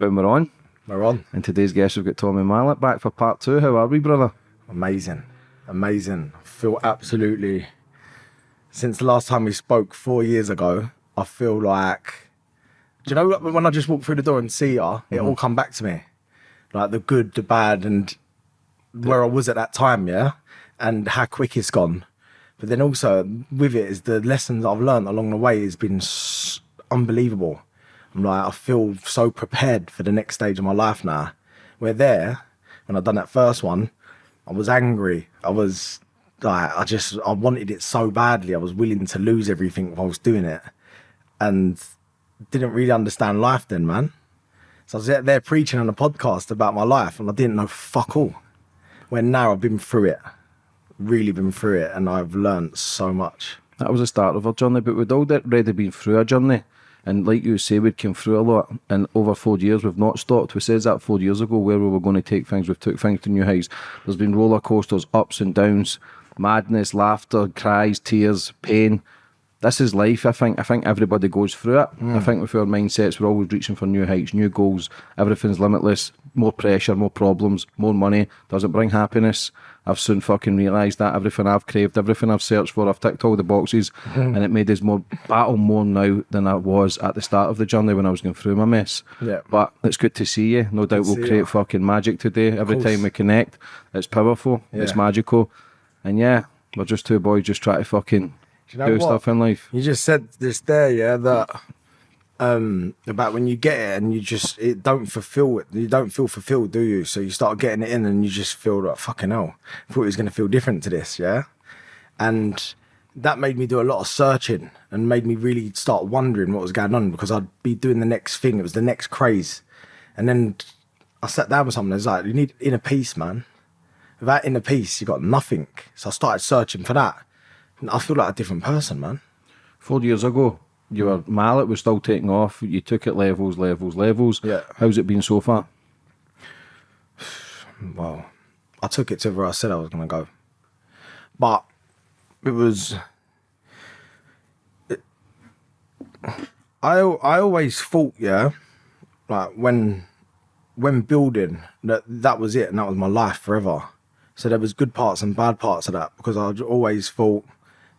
But we're on. We're on. And today's guest, we've got Tommy Mallet back for part 2. How are we, brother? Amazing. Amazing. I feel absolutely... Since the last time we spoke 4 years ago, I feel like... Do you know when I just walk through the door and see her, it all come back to me. Like the good, the bad, and where I was at that time, yeah? And how quick it's gone. But then also, with it, is the lessons I've learned along the way has been unbelievable. I'm like, I feel so prepared for the next stage of my life now. We're there, when I'd done that first one, I was angry. I was like, I wanted it so badly. I was willing to lose everything while I was doing it. And didn't really understand life then, man. So I was there preaching on a podcast about my life and I didn't know fuck all. When now I've been through it, really been through it, and I've learned so much. That was the start of our journey, but we'd already been through a journey. And like you say, we'd come through a lot. And over 4 years, we've not stopped. We said that 4 years ago, where we were going to take things. We've took things to new heights. There's been roller coasters, ups and downs, madness, laughter, cries, tears, pain. This is life, I think. I think everybody goes through it. I think with our mindsets, we're always reaching for new heights, new goals. Everything's limitless. More pressure, more problems, more money doesn't bring happiness. I've soon fucking realised that. Everything I've craved, everything I've searched for, I've ticked all the boxes, and it made us more battle more now than I was at the start of the journey when I was going through my mess. Yeah. But it's good to see you. No doubt we'll create fucking magic today. Every time we connect, it's powerful, it's magical. And yeah, we're just two boys just trying to fucking do stuff in life. You just said this there, yeah, that about when you get it and you just you don't feel fulfilled, do you? So you start getting it in and you just feel like, fucking hell, I thought it was going to feel different to this, yeah? And that made me do a lot of searching and made me really start wondering what was going on, because I'd be doing the next thing, it was the next craze. And then I sat down with someone, it's like, you need inner peace, man. Without inner peace, you got nothing. So I started searching for that. And I feel like a different person, man. 4 years ago, your Mallet was still taking off. You took it levels. Yeah. How's it been so far? Well, I took it to where I said I was going to go. But it was... I always thought, yeah, like when building, that was it and that was my life forever. So there was good parts and bad parts of that, because I always thought,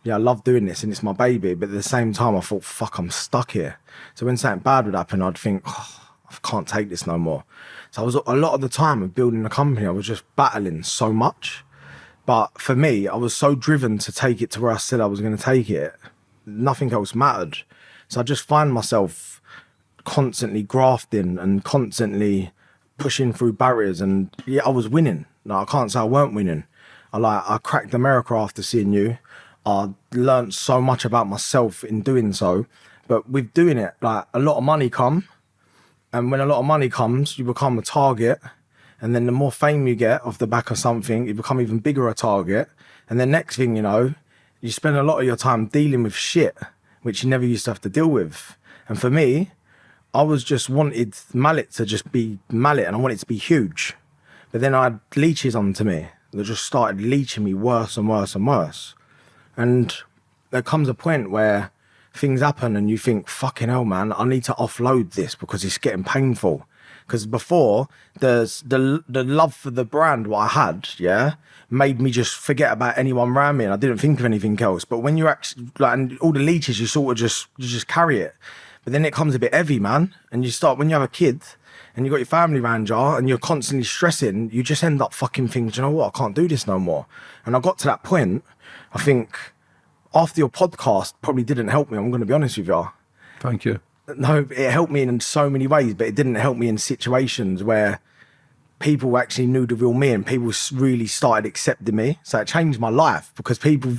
yeah, I love doing this and it's my baby, but at the same time I thought, fuck, I'm stuck here. So when something bad would happen, I'd think, oh, I can't take this no more. So I was, a lot of the time of building a company, I was just battling so much. But for me, I was so driven to take it to where I said I was going to take it. Nothing else mattered. So I just find myself constantly grafting and constantly pushing through barriers. And yeah, I was winning. No, I can't say I weren't winning. I cracked America after seeing you. I learned so much about myself in doing so. But with doing it, like, a lot of money come. And when a lot of money comes, you become a target. And then the more fame you get off the back of something, you become even bigger a target. And the next thing you know, you spend a lot of your time dealing with shit, which you never used to have to deal with. And for me, I was just wanted Mallet to just be Mallet, and I wanted it to be huge. But then I had leeches onto me that just started leeching me worse and worse and worse. And there comes a point where things happen and you think, fucking hell, man, I need to offload this because it's getting painful. Because before, the love for the brand, what I had, yeah, made me just forget about anyone around me, and I didn't think of anything else. But when you're actually, like, and all the leeches, you sort of just carry it. But then it comes a bit heavy, man. And you start, when you have a kid and you've got your family around you and you're constantly stressing, you just end up fucking thinking, you know what, I can't do this no more. And I got to that point, I think, after your podcast probably didn't help me, I'm going to be honest with you. Thank you. No, it helped me in so many ways, but it didn't help me in situations where people actually knew the real me and people really started accepting me. So it changed my life, because people,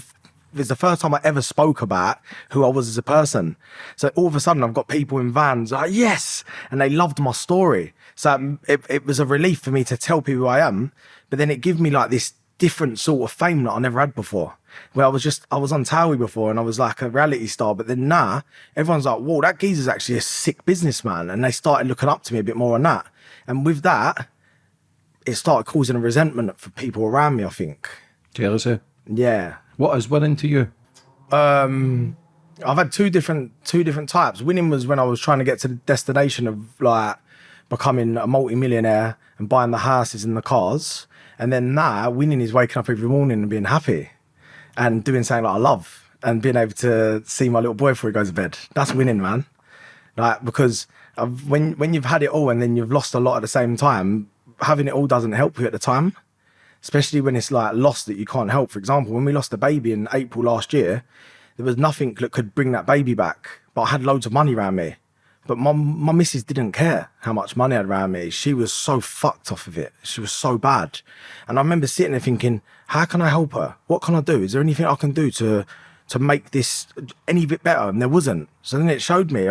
it's the first time I ever spoke about who I was as a person. So all of a sudden I've got people in vans like, yes, and they loved my story. So it was a relief for me to tell people who I am, but then it gave me like this different sort of fame that I never had before. Where I was on Towie before and I was like a reality star, but then now everyone's like, whoa, that geezer's actually a sick businessman. And they started looking up to me a bit more on that. And with that, it started causing a resentment for people around me, I think. Jealousy? Yeah. What is winning to you? I've had two different types. Winning was when I was trying to get to the destination of like becoming a multi-millionaire and buying the houses and the cars. And then now winning is waking up every morning and being happy and doing something that I love and being able to see my little boy before he goes to bed. That's winning, man. Like, because when you've had it all and then you've lost a lot at the same time, having it all doesn't help you at the time, especially when it's like loss that you can't help. For example, when we lost the baby in April last year, there was nothing that could bring that baby back, but I had loads of money around me. But my missus didn't care how much money I had around me. She was so fucked off of it. She was so bad. And I remember sitting there thinking, how can I help her? What can I do? Is there anything I can do to make this any bit better? And there wasn't. So then it showed me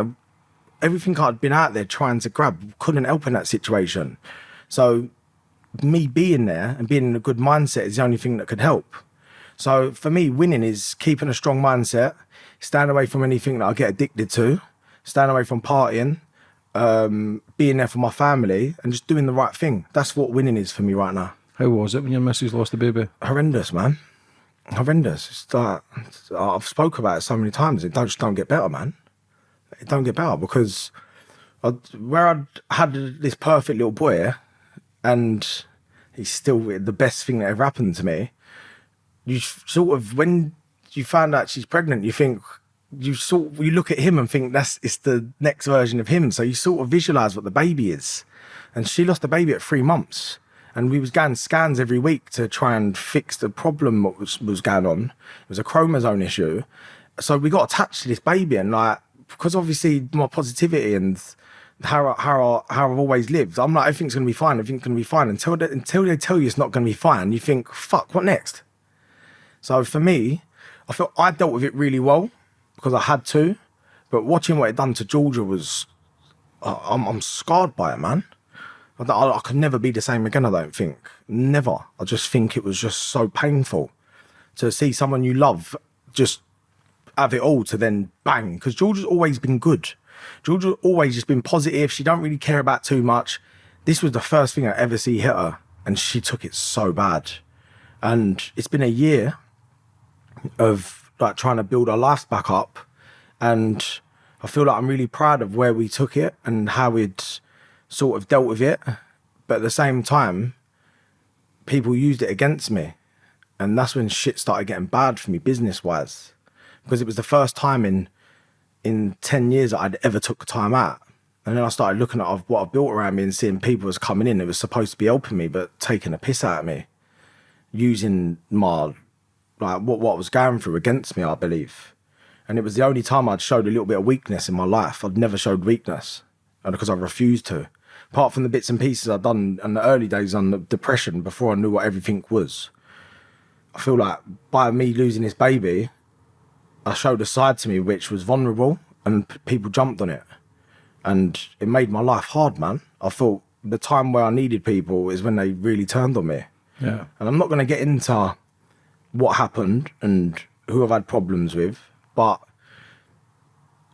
everything I'd been out there trying to grab couldn't help in that situation. So me being there and being in a good mindset is the only thing that could help. So for me, winning is keeping a strong mindset, staying away from anything that I get addicted to, staying away from partying, being there for my family and just doing the right thing. That's what winning is for me right now. How was it when your missus lost the baby? Horrendous, man. Horrendous. It's like, I've spoke about it so many times. It just don't get better, man. It don't get better because where I'd had this perfect little boy and he's still the best thing that ever happened to me, you sort of, when you find out she's pregnant, you think, you look at him and think it's the next version of him. So you sort of visualize what the baby is. And she lost the baby at 3 months. And we was getting scans every week to try and fix the problem what was going on. It was a chromosome issue. So we got attached to this baby and like, because obviously my positivity and how I've always lived, I'm like, everything's going to be fine. Everything's going to be fine. Until they tell you it's not going to be fine, you think, fuck, what next? So for me, I felt I dealt with it really well because I had to. But watching what it done to Georgia was, I'm scarred by it, man. I could never be the same again, I don't think. Never. I just think it was just so painful to see someone you love just have it all to then bang. Because Georgia's always been good. Georgia's always just been positive. She don't really care about too much. This was the first thing I ever see hit her. And she took it so bad. And it's been a year of like trying to build our lives back up. And I feel like I'm really proud of where we took it and how we'd sort of dealt with it. But at the same time, people used it against me. And that's when shit started getting bad for me business-wise. Because it was the first time in 10 years that I'd ever took time out. And then I started looking at what I've built around me and seeing people was coming in. It was supposed to be helping me, but taking a piss out of me. Using my, like, what I was going through against me, I believe. And it was the only time I'd showed a little bit of weakness in my life. I'd never showed weakness. And because I refused to. Apart from the bits and pieces I'd done in the early days on the depression before I knew what everything was. I feel like by me losing this baby, I showed a side to me which was vulnerable and people jumped on it. And it made my life hard, man. I thought the time where I needed people is when they really turned on me. Yeah. And I'm not going to get into what happened and who I've had problems with, but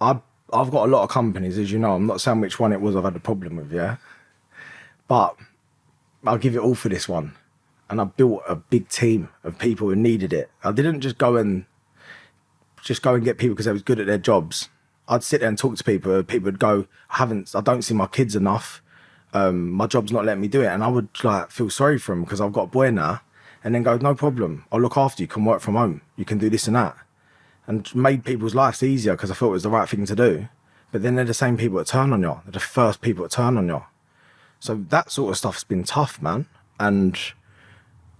I've got a lot of companies, as you know. I'm not saying which one it was I've had a problem with, yeah? But I'll give it all for this one. And I built a big team of people who needed it. I didn't just go and get people because they was good at their jobs. I'd sit there and talk to people. People would go, I don't see my kids enough. My job's not letting me do it. And I would like feel sorry for them because I've got a boy now. And then go, no problem. I'll look after you. Can work from home. You can do this and that. And made people's lives easier because I thought it was the right thing to do. But then they're the same people that turn on you. They're the first people that turn on you. So that sort of stuff's been tough, man. And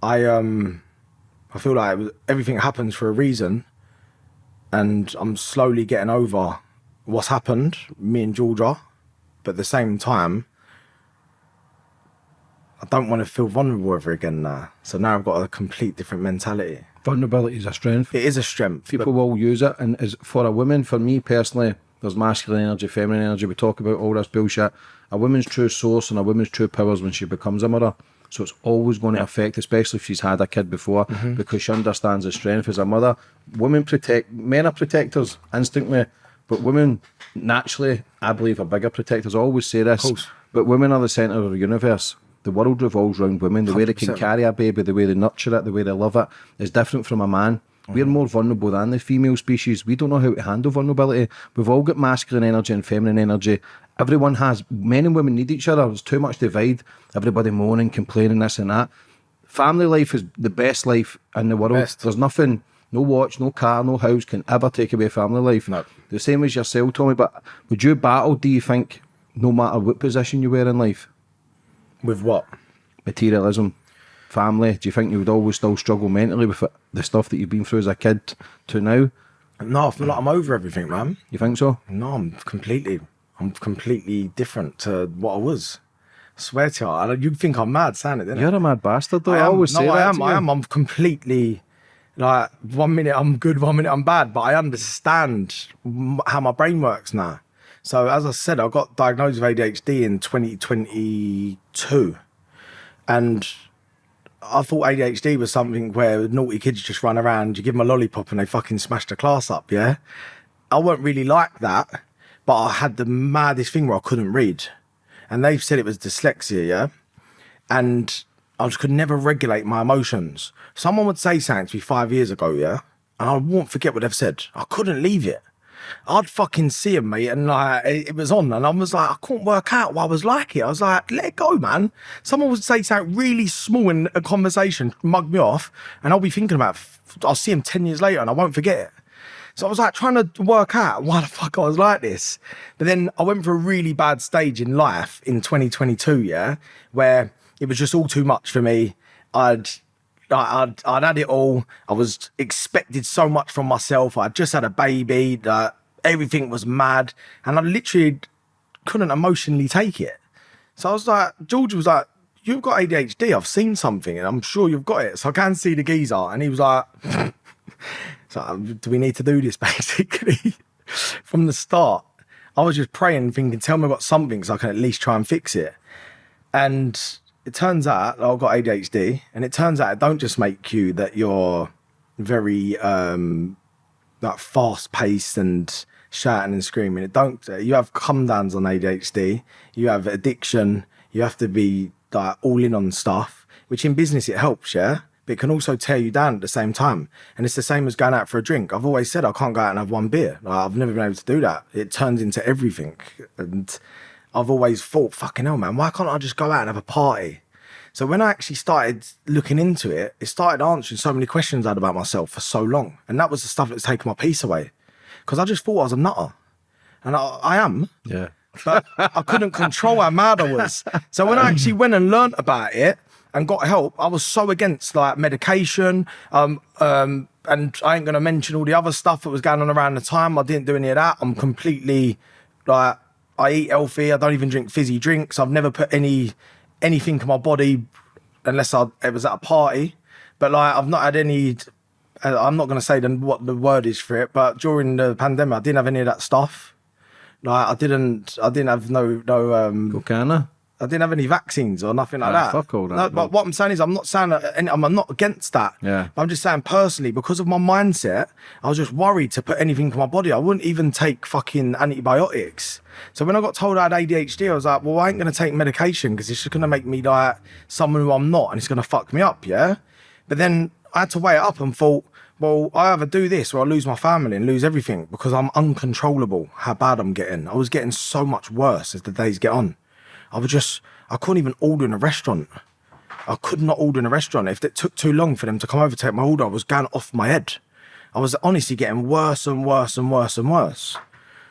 I feel like everything happens for a reason. And I'm slowly getting over what's happened, me and Georgia. But at the same time, I don't want to feel vulnerable ever again now. So now I've got a complete different mentality. Vulnerability is a strength. It is a strength. People will use it. And as for a woman, for me personally, there's masculine energy, feminine energy. We talk about all this bullshit. A woman's true source and a woman's true powers when she becomes a mother. So it's always going to affect, especially if she's had a kid before, because she understands the strength as a mother. Men are protectors instantly, but women naturally, I believe, are bigger protectors. I always say this, but women are the centre of the universe. The world revolves around women. The way they can 100%. carry a baby, the way they nurture it, the way they love it is different from a man. We're more vulnerable than the female species. We don't know how to handle vulnerability. We've all got masculine energy and feminine energy. Everyone has. Men and women need each other. There's too much divide. Everybody moaning, complaining, this and that. Family life is the best life in the world. Best. There's nothing, no watch, no car, no house can ever take away family life. No. The same as yourself, Tommy. But would you battle, do you think, no matter what position you were in life? With what? Materialism, family. Do you think you would always still struggle mentally with it, the stuff that you've been through as a kid to now? No, I feel like I'm over everything, man. You think so? No, I'm completely different to what I was. I swear to you, you'd think I'm mad saying it, didn't You're a mad bastard, though. I always say that. I to you. am. I'm completely, like, 1 minute I'm good, 1 minute I'm bad, but I understand how my brain works now. So, as I said, I got diagnosed with ADHD in 2022. And I thought ADHD was something where naughty kids just run around, you give them a lollipop and they fucking smash the class up, yeah? I weren't really like that, but I had the maddest thing where I couldn't read. And they've said it was dyslexia, yeah? And I just could never regulate my emotions. Someone would say something to me 5 years ago, yeah? And I won't forget what they've said. I couldn't leave it. I'd fucking see him, mate, and like it was on, and I was like, I couldn't work out why I was like it. I was like, let it go, man. Someone would say something really small in a conversation, mug me off, and I'll be thinking about it. I'll see him 10 years later, and I won't forget it. So I was like trying to work out why the fuck I was like this. But then I went for a really bad stage in life in 2022, yeah, where it was just all too much for me. I'd had it all. I was expected so much from myself. I'd just had a baby. Everything was mad. And I literally couldn't emotionally take it. So I was like, George was like, you've got ADHD. I've seen something and I'm sure you've got it. So I can see the geezer. And he was like, so do we need to do this basically? From the start, I was just praying, thinking, tell me I've got something so I can at least try and fix it. And it turns out I've got ADHD, and it turns out it don't just make you that you're very like fast paced and shouting and screaming. It don't. You have come downs on ADHD. You have addiction. You have to be like all in on stuff, which in business it helps, yeah. But it can also tear you down at the same time. And it's the same as going out for a drink. I've always said I can't go out and have one beer. Like, I've never been able to do that. It turns into everything. And I've always thought, fucking hell, man, why can't I just go out and have a party? So when I actually started looking into it, it started answering so many questions I had about myself for so long. And that was the stuff that was taking my peace away. Because I just thought I was a nutter. And I am. Yeah. But I couldn't control how mad I was. So when I actually went and learnt about it and got help, I was so against like medication. And I ain't going to mention all the other stuff that was going on around the time. I didn't do any of that. I'm completely like, I eat healthy. I don't even drink fizzy drinks. I've never put anything in my body unless it was at a party. But like, I've not had any, I'm not going to say what the word is for it, but during the pandemic, I didn't have any of that stuff. Like, I didn't have no Cocaine? I didn't have any vaccines or nothing like that. Fuck all that. No, but what I'm saying is, I'm not saying that, I'm not against that. Yeah. But I'm just saying personally, because of my mindset, I was just worried to put anything in my body. I wouldn't even take fucking antibiotics. So when I got told I had ADHD, I was like, well, I ain't going to take medication because it's just going to make me like someone who I'm not, and it's going to fuck me up, yeah? But then I had to weigh it up and thought, well, I either do this or I lose my family and lose everything because I'm uncontrollable how bad I'm getting. I was getting so much worse as the days get on. I couldn't even order in a restaurant. I could not order in a restaurant. If it took too long for them to come over to take my order, I was going off my head. I was honestly getting worse and worse and worse and worse.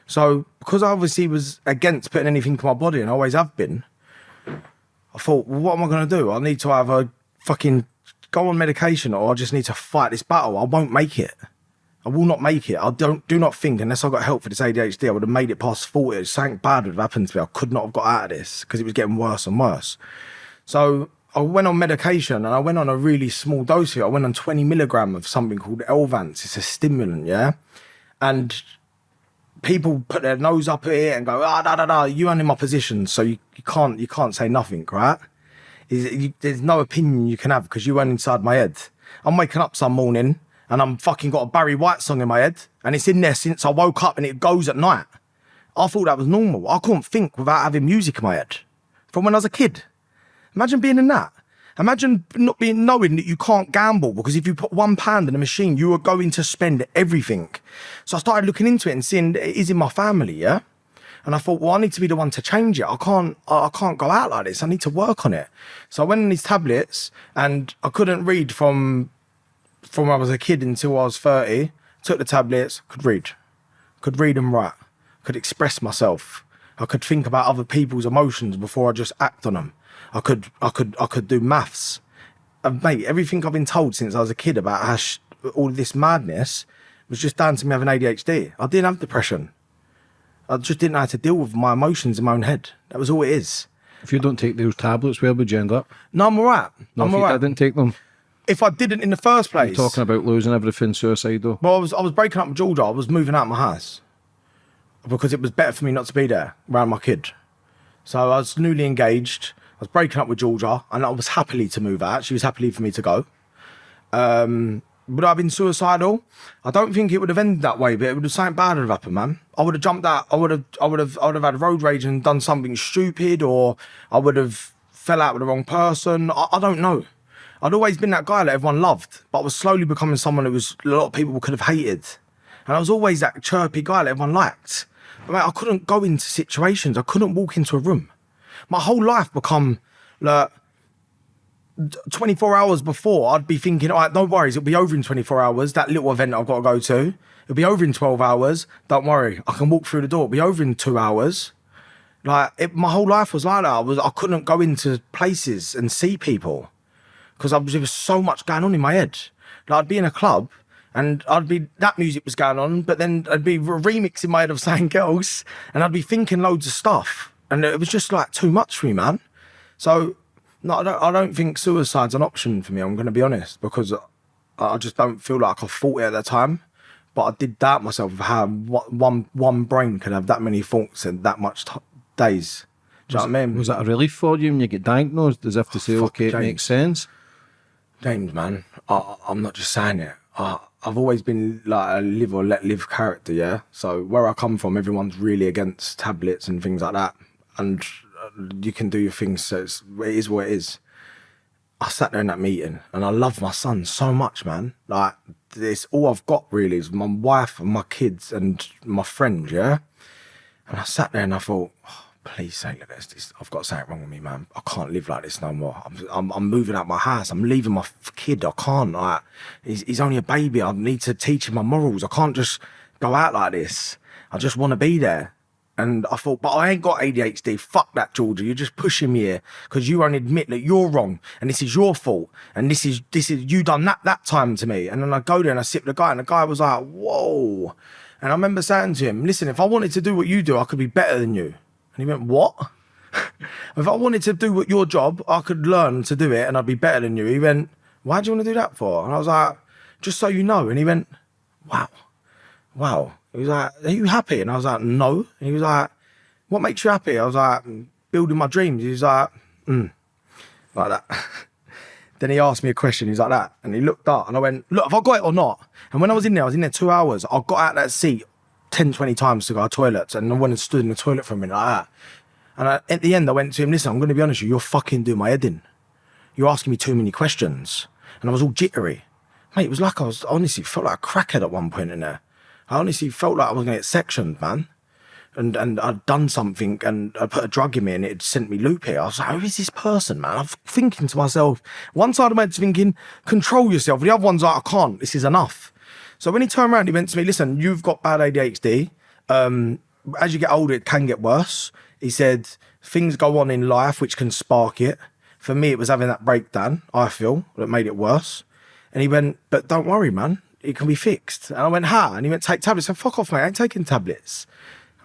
So because I obviously was against putting anything in my body and I always have been, I thought, well, what am I going to do? I need to either fucking go on medication or I just need to fight this battle. I won't make it. I will not make it. Do not think, unless I got help for this ADHD, I would have made it past 40. Something bad would have happened to me. I could not have got out of this because it was getting worse and worse. So I went on medication and I went on a really small dose of it. I went on 20 milligram of something called Elvance. It's a stimulant, yeah? And people put their nose up at it and go, you aren't in my position, so you can't say nothing, right? There's no opinion you can have because you weren't inside my head. I'm waking up some morning and I'm fucking got a Barry White song in my head and it's in there since I woke up and it goes at night. I thought that was normal. I couldn't think without having music in my head from when I was a kid. Imagine being in that. Imagine not knowing that you can't gamble, because if you put £1 in a machine, you are going to spend everything. So I started looking into it and seeing it is in my family, yeah? And I thought, well, I need to be the one to change it. I can't go out like this. I need to work on it. So I went on these tablets, and I couldn't read from when I was a kid until I was 30. Took the tablets, could read and write, could express myself. I could think about other people's emotions before I just act on them. I could do maths. And mate, everything I've been told since I was a kid about how all this madness was just down to me having ADHD. I didn't have depression. I just didn't know how to deal with my emotions in my own head. That was all it is. If you don't take those tablets, where would you end up? No, I'm all right. No, if you didn't take them. If I didn't in the first place. You're talking about losing everything, suicidal. Well, I was breaking up with Georgia. I was moving out of my house because it was better for me not to be there around my kid. So I was newly engaged. I was breaking up with Georgia, and I was happily to move out. She was happily for me to go. Would I have been suicidal? I don't think it would have ended that way, but it would have something bad would have happened, man. I would have jumped out. I would have had road rage and done something stupid, or I would have fell out with the wrong person. I don't know. I'd always been that guy that everyone loved, but I was slowly becoming someone who a lot of people could have hated. And I was always that chirpy guy that everyone liked. But mate, I couldn't go into situations. I couldn't walk into a room. My whole life become like 24 hours before, I'd be thinking, all right, no worries, it'll be over in 24 hours. That little event I've got to go to, it'll be over in 12 hours. Don't worry, I can walk through the door. It'll be over in 2 hours. Like, my whole life was like that. I couldn't go into places and see people because there was so much going on in my head. Like, I'd be in a club and that music was going on, but then I'd be remixing in my head of something else, and I'd be thinking loads of stuff. And it was just like too much for me, man. So, no, I don't think suicide's an option for me, I'm going to be honest, because I just don't feel like I thought it at the time. But I did doubt myself of how one brain can have that many thoughts in that much days. Do you know what I mean? Was that a relief for you when you get diagnosed, as if to say, okay, it makes sense? James, man, I'm not just saying it. I've always been like a live or let live character, yeah? So where I come from, everyone's really against tablets and things like that. And you can do your things, so it is what it is. I sat there in that meeting and I love my son so much, man. Like, it's all I've got really is my wife and my kids and my friend, yeah? And I sat there and I thought, oh, please say like this. I've got something wrong with me, man. I can't live like this no more. I'm moving out my house. I'm leaving my kid. I can't. Like, he's only a baby. I need to teach him my morals. I can't just go out like this. I just want to be there. And I thought, but I ain't got ADHD. Fuck that, Georgia. You're just pushing me here because you won't admit that you're wrong and this is your fault. And this is you done that time to me. And then I go there and I sit with the guy, and the guy was like, whoa. And I remember saying to him, listen, if I wanted to do what you do, I could be better than you. And he went, what? If I wanted to do what your job, I could learn to do it and I'd be better than you. He went, why do you want to do that for? And I was like, just so you know. And he went, wow. He was like, are you happy? And I was like, no. And he was like, what makes you happy? I was like, building my dreams. He was like, like that. Then he asked me a question. He's like that. And he looked up and I went, look, have I got it or not? And when I was in there 2 hours. I got out that seat 10, 20 times to go to the toilet. And I went and stood in the toilet for a minute like that. And at the end, I went to him, listen, I'm going to be honest with you. You're fucking doing my head in. You're asking me too many questions. And I was all jittery. Mate, it was like I honestly felt like a crackhead at one point in there. I honestly felt like I was going to get sectioned, man. And I'd done something and I put a drug in me and it sent me loopy. I was like, who is this person, man? I'm thinking to myself, one side of my head's thinking, control yourself. The other one's like, I can't, this is enough. So when he turned around, he went to me, listen, you've got bad ADHD. As you get older, it can get worse. He said, things go on in life which can spark it. For me, it was having that breakdown, I feel, that made it worse. And he went, but don't worry, man. It can be fixed. And I went, how? And he went, take tablets. I said, fuck off, mate. I ain't taking tablets.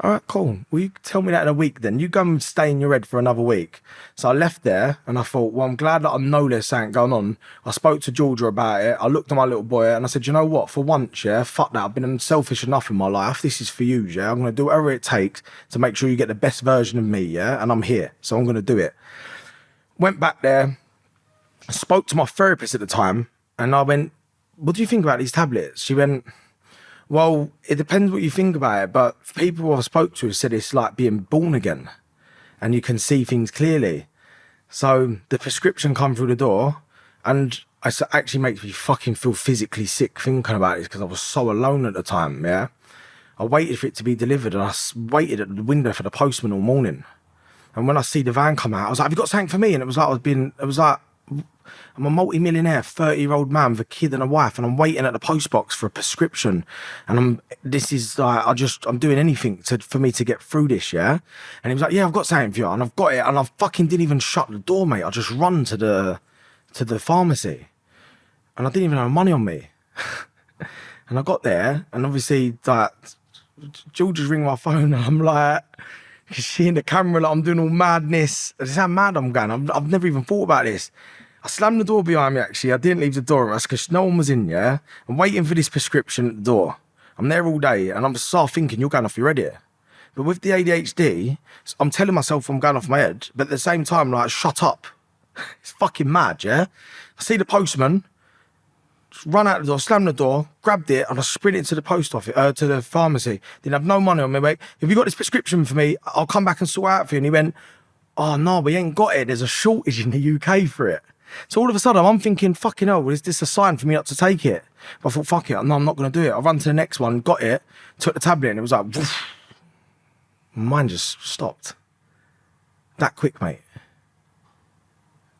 All right, cool. Will you tell me that in a week then? You go and stay in your head for another week. So I left there and I thought, well, I'm glad that I know there's something going on. I spoke to Georgia about it. I looked at my little boy and I said, you know what? For once, yeah, fuck that. I've been selfish enough in my life. This is for you, yeah? I'm going to do whatever it takes to make sure you get the best version of me, yeah? And I'm here. So I'm going to do it. Went back there, spoke to my therapist at the time and I went, what do you think about these tablets? She went, well, it depends what you think about it, but people I spoke to said it's like being born again and you can see things clearly. So the prescription come through the door, and actually makes me fucking feel physically sick thinking about it, because I was so alone at the time, yeah? I waited for it to be delivered, and I waited at the window for the postman all morning. And when I see the van come out, I was like, have you got something for me? And it was like, I'm a multi-millionaire, 30-year-old man with a kid and a wife, and I'm waiting at the post box for a prescription. And I'm doing anything for me to get through this, yeah? And he was like, yeah, I've got something for you. And I've got it. And I fucking didn't even shut the door, mate. I just run to the pharmacy. And I didn't even have money on me. And I got there, and obviously, like, George is ringing my phone, and I'm like, she in the camera, like, I'm doing all madness. This is how mad I'm going. I've never even thought about this. I slammed the door behind me, actually. I didn't leave the door. That's because no one was in, yeah? I'm waiting for this prescription at the door. I'm there all day, and I'm start thinking, you're going off your head here. But with the ADHD, I'm telling myself I'm going off my head, but at the same time, like, shut up. It's fucking mad, yeah? I see the postman, run out the door, slam the door, grabbed it, and I sprinted to the post office, to the pharmacy. Didn't have no money on me, mate. Have you got this prescription for me? I'll come back and sort it out for you. And he went, oh no, we ain't got it. There's a shortage in the UK for it. So all of a sudden, I'm thinking, fucking hell, is this a sign for me not to take it? But I thought, fuck it, no, I'm not going to do it. I run to the next one, got it, took the tablet, and it was like, woof. Mine just stopped. That quick, mate.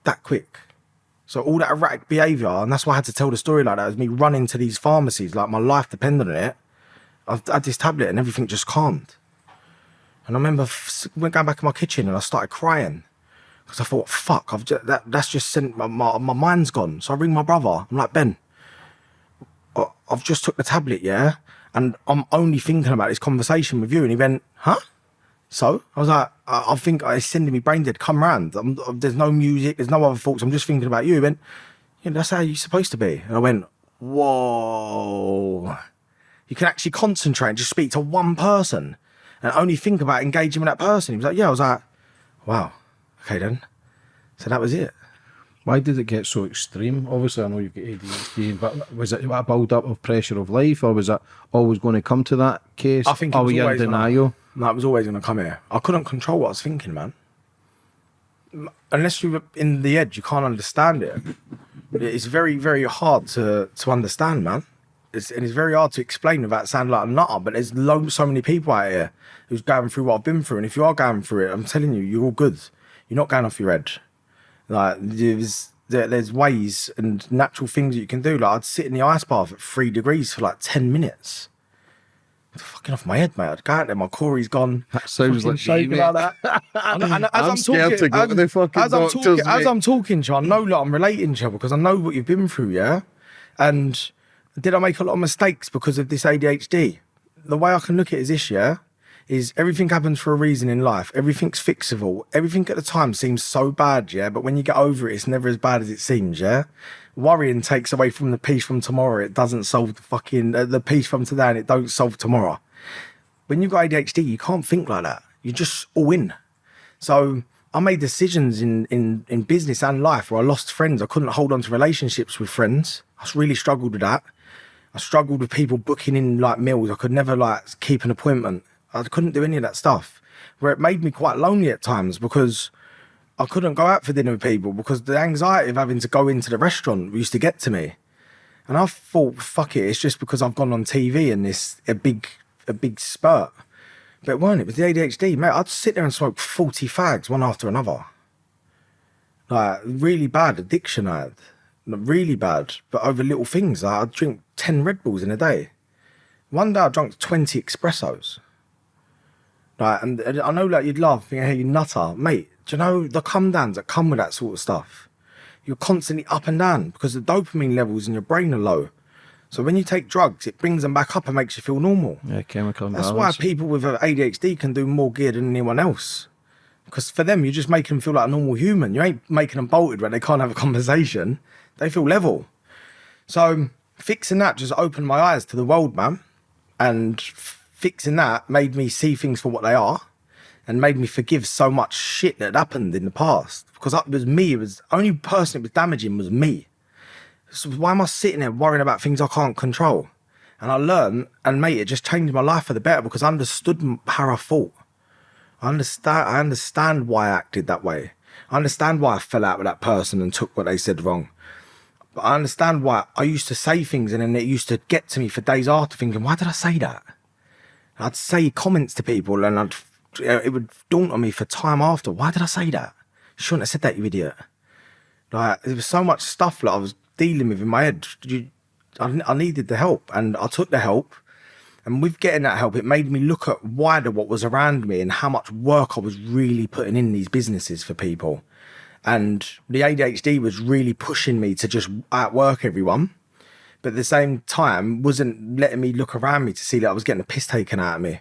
That quick. So all that erratic behaviour, and that's why I had to tell the story like that, was me running to these pharmacies, like my life depended on it. I had this tablet and everything just calmed. And I remember going back in my kitchen and I started crying. Because I thought, fuck, that's just sent, my mind's gone. So I ring my brother. I'm like, Ben, I've just took the tablet, yeah? And I'm only thinking about this conversation with you. And he went, huh? So I was like, I think it's sending me brain dead. Come round. There's no music. There's no other thoughts. I'm just thinking about you. He went, yeah, that's how you're supposed to be. And I went, whoa. You can actually concentrate and just speak to one person and only think about engaging with that person. He was like, yeah. I was like, wow. Okay then. So that was it. Why did it get so extreme? Obviously, I know you've got ADHD, but was it a build-up of pressure of life, or was it always going to come to that case? I think it was were you in denial? No, it was always going to come here. I couldn't control what I was thinking, man. Unless you're in the edge, you can't understand it. It's very, very hard to understand, man. It's very hard to explain without sounding like a nutter, but there's so many people out here who's going through what I've been through, and if you are going through it, I'm telling you, you're all good. You're not going off your head. Like, there's ways and natural things that you can do. Like, I'd sit in the ice bath at 3 degrees for like 10 minutes. I'm fucking off my head, mate. I'd go out there, my Corey's gone. That sounds like shaking like that. And I'm scared to go to the fucking doctors, as I'm talking to you, I know that I'm relating to you because I know what you've been through, yeah? And did I make a lot of mistakes because of this ADHD? The way I can look at it is this, yeah? Is everything happens for a reason in life. Everything's fixable. Everything at the time seems so bad, yeah? But when you get over it, it's never as bad as it seems, yeah? Worrying takes away from the peace from tomorrow. It doesn't solve the peace from today, and it don't solve tomorrow. When you've got ADHD, you can't think like that. You're just all in. So I made decisions in business and life where I lost friends. I couldn't hold on to relationships with friends. I really struggled with that. I struggled with people booking in like meals. I could never like keep an appointment. I couldn't do any of that stuff, where it made me quite lonely at times because I couldn't go out for dinner with people because the anxiety of having to go into the restaurant used to get to me. And I thought, fuck it, it's just because I've gone on TV and this a big spurt. But it weren't. It was the ADHD, mate. I'd sit there and smoke 40 fags one after another. Like, really bad addiction I had. Really bad, but over little things. Like, I'd drink 10 Red Bulls in a day. One day I drank 20 espressos. Like, and I know like you'd laugh, thinking, hey, you nutter. Mate, do you know the come downs that come with that sort of stuff? You're constantly up and down because the dopamine levels in your brain are low. So when you take drugs, it brings them back up and makes you feel normal. Yeah, chemical imbalance. That's why people with ADHD can do more gear than anyone else. Because for them, you're just making them feel like a normal human. You ain't making them bolted when they can't have a conversation. They feel level. So fixing that just opened my eyes to the world, man. And fixing that made me see things for what they are and made me forgive so much shit that happened in the past. Because it was me. It was the only person it was damaging was me. So why am I sitting there worrying about things I can't control? And I learned, and mate, it just changed my life for the better because I understood how I thought. I understand why I acted that way. I understand why I fell out with that person and took what they said wrong. But I understand why I used to say things and then it used to get to me for days after thinking, why did I say that? I'd say comments to people and it would daunt on me for time after. Why did I say that? You shouldn't have said that, you idiot. Like, there was so much stuff that I was dealing with in my head. I needed the help and I took the help. And with getting that help, it made me look at wider what was around me and how much work I was really putting in these businesses for people. And the ADHD was really pushing me to just outwork everyone. But at the same time, wasn't letting me look around me to see that I was getting the piss taken out of me.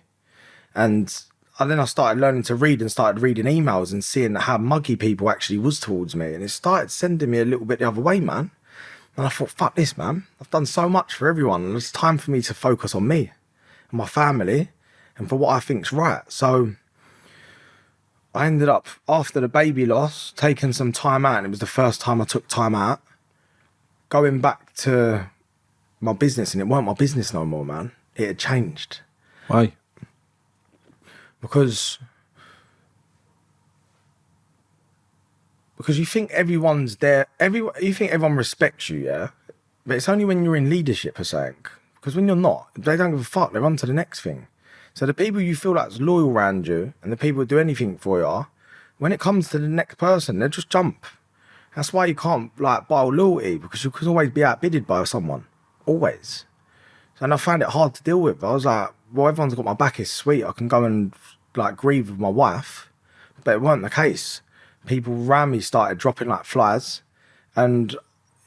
And then I started learning to read and started reading emails and seeing how muggy people actually was towards me. And it started sending me a little bit the other way, man. And I thought, fuck this, man. I've done so much for everyone. And it's time for me to focus on me and my family and for what I think's right. So I ended up, after the baby loss, taking some time out. And it was the first time I took time out, going back to my business. And it weren't my business no more, man. It had changed. Why? Because you think everyone's there, you think everyone respects you, yeah? But it's only when you're in leadership or something. Because when you're not, they don't give a fuck, they're on to the next thing. So the people you feel like's loyal around you and the people who do anything for you, when it comes to the next person, they just jump. That's why you can't like buy loyalty, because you can always be outbidded by someone. Always. And I found it hard to deal with. I was like, well, everyone's got my back, it's sweet. I can go and like grieve with my wife. But it weren't the case. People around me started dropping like flies and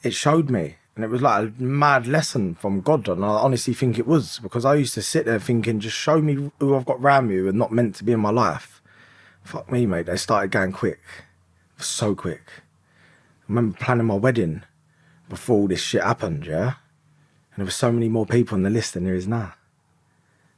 it showed me. And it was like a mad lesson from God. And I honestly think it was, because I used to sit there thinking, just show me who I've got around me who are not meant to be in my life. Fuck me, mate. They started going quick. So quick. I remember planning my wedding before all this shit happened, yeah? And there were so many more people on the list than there is now.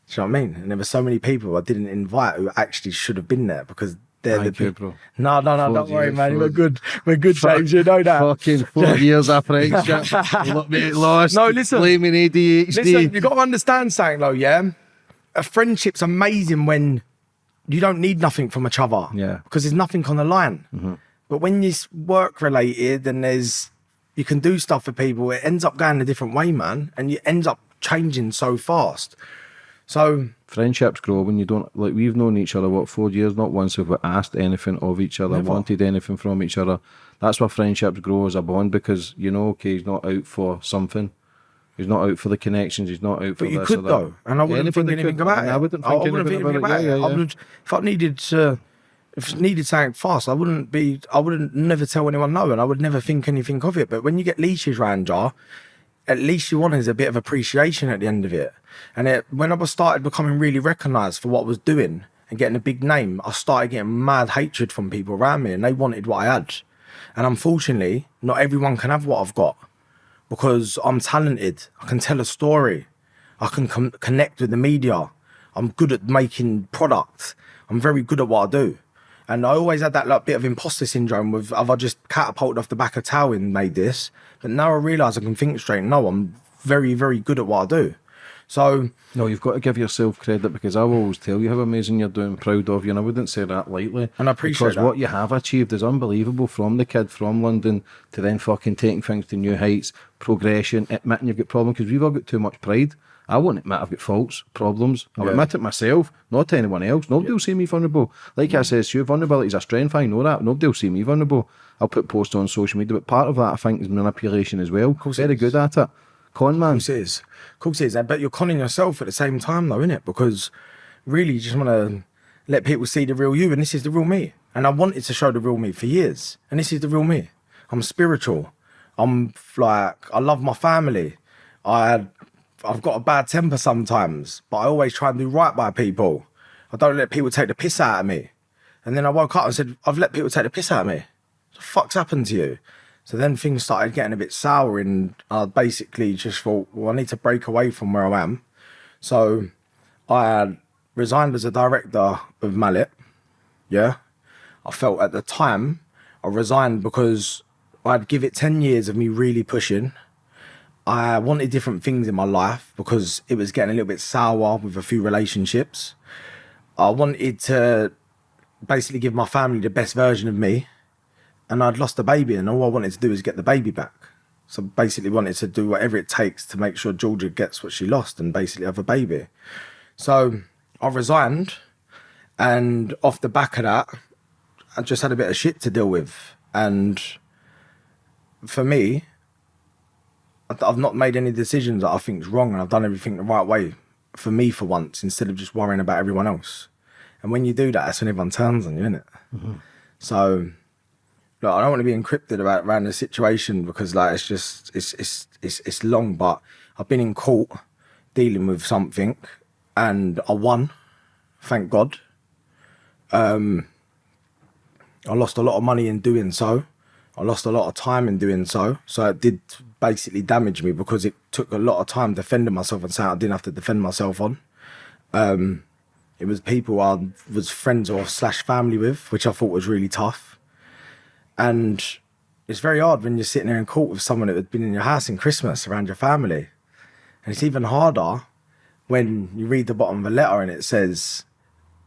Do you know what I mean? And there were so many people I didn't invite who actually should have been there, because they're Thank the you, people. bro. No, 4 don't worry, years, man. We're good, James. You know that. Fucking 4 years of friendship. Look, mate, lost. No, listen. Blaming ADHD. Listen, you got to understand something though, yeah? A friendship's amazing when you don't need nothing from each other. Yeah. Because there's nothing on the line. Mm-hmm. But when it's work related and you can do stuff for people, it ends up going a different way, man. And it ends up changing so fast. So friendships grow when you don't, like, we've known each other, what, 4 years? Not once have we asked anything of each other, Never. wanted anything from each other. That's why friendships grow as a bond, because you know, okay, he's not out for something. He's not out for the connections. He's not out for but you this could or that. though, and I wouldn't think anything about it. I wouldn't think anything about it. Yeah. I would, if I needed something fast, I wouldn't never tell anyone no, and I would never think anything of it. But when you get leashes round you, at least you want is a bit of appreciation at the end of it. And when I started becoming really recognised for what I was doing and getting a big name, I started getting mad hatred from people around me, and they wanted what I had. And unfortunately, not everyone can have what I've got, because I'm talented. I can tell a story. I can connect with the media. I'm good at making products. I'm very good at what I do. And I always had that like bit of imposter syndrome with, have I just catapulted off the back of tower and made this? But now I realise I can think straight. No, I'm very, very good at what I do. So no, you've got to give yourself credit, because I will always tell you how amazing you're doing, proud of you, and I wouldn't say that lightly. And I appreciate because that. what you have achieved is unbelievable, from the kid from London to then fucking taking things to new heights, progression, admitting you've got problems, because we've all got too much pride. I won't admit I've got faults, problems. I'll admit it myself, not to anyone else. Nobody will see me vulnerable. Like I said, your vulnerability is a strength. I know that. Nobody will see me vulnerable. I'll put posts on social media, but part of that, I think, is manipulation as well. Very good at it. Con man. Of course it is. But you're conning yourself at the same time though, innit? Because really you just want to let people see the real you, and this is the real me. And I wanted to show the real me for years, and this is the real me. I'm spiritual. I'm like, I love my family. I've got a bad temper sometimes, but I always try and do right by people. I don't let people take the piss out of me. And then I woke up and said, I've let people take the piss out of me. What the fuck's happened to you? So then things started getting a bit sour, and I basically just thought, well, I need to break away from where I am. So I had resigned as a director of Mallet. Yeah. I felt at the time I resigned because I'd give it 10 years of me really pushing. I wanted different things in my life because it was getting a little bit sour with a few relationships. I wanted to basically give my family the best version of me. and I'd lost a baby, and all I wanted to do was get the baby back. So basically wanted to do whatever it takes to make sure Georgia gets what she lost and basically have a baby. So I resigned, and off the back of that, I just had a bit of shit to deal with. And for me, I've not made any decisions that I think is wrong, and I've done everything the right way for me for once, instead of just worrying about everyone else. And when you do that, that's when everyone turns on you, innit? Mm-hmm. So, look, I don't want to be encrypted around the situation, because like it's long, but I've been in court dealing with something, and I won, thank God. I lost a lot of money in doing so. I lost a lot of time in doing so. So it did basically damage me, because it took a lot of time defending myself on something I didn't have to defend myself on. It was people I was friends or / family with, which I thought was really tough. And it's very hard when you're sitting there in court with someone that had been in your house in Christmas around your family. And it's even harder when you read the bottom of a letter and it says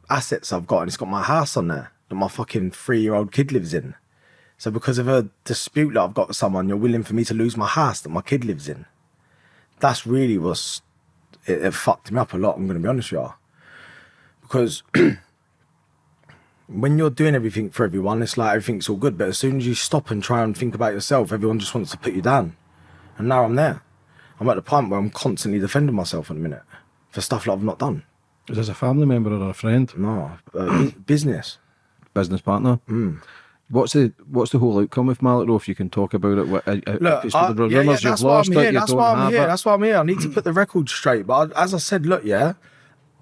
assets I've got, and it's got my house on there that my fucking 3-year-old kid lives in. So because of a dispute that I've got with someone, you're willing for me to lose my house that my kid lives in. That's really it fucked me up a lot, I'm going to be honest with you. Because when you're doing everything for everyone, it's like everything's all good. But as soon as you stop and try and think about yourself, everyone just wants to put you down. And now I'm there. I'm at the point where I'm constantly defending myself in a minute for stuff that I've not done. Is this a family member or a friend? No, business. Business partner? Mm. What's the whole outcome with Mallet, though, if you can talk about it? Look, the rumours you've lost it, that's why I'm here. I need to put the record straight. But as I said, look, yeah,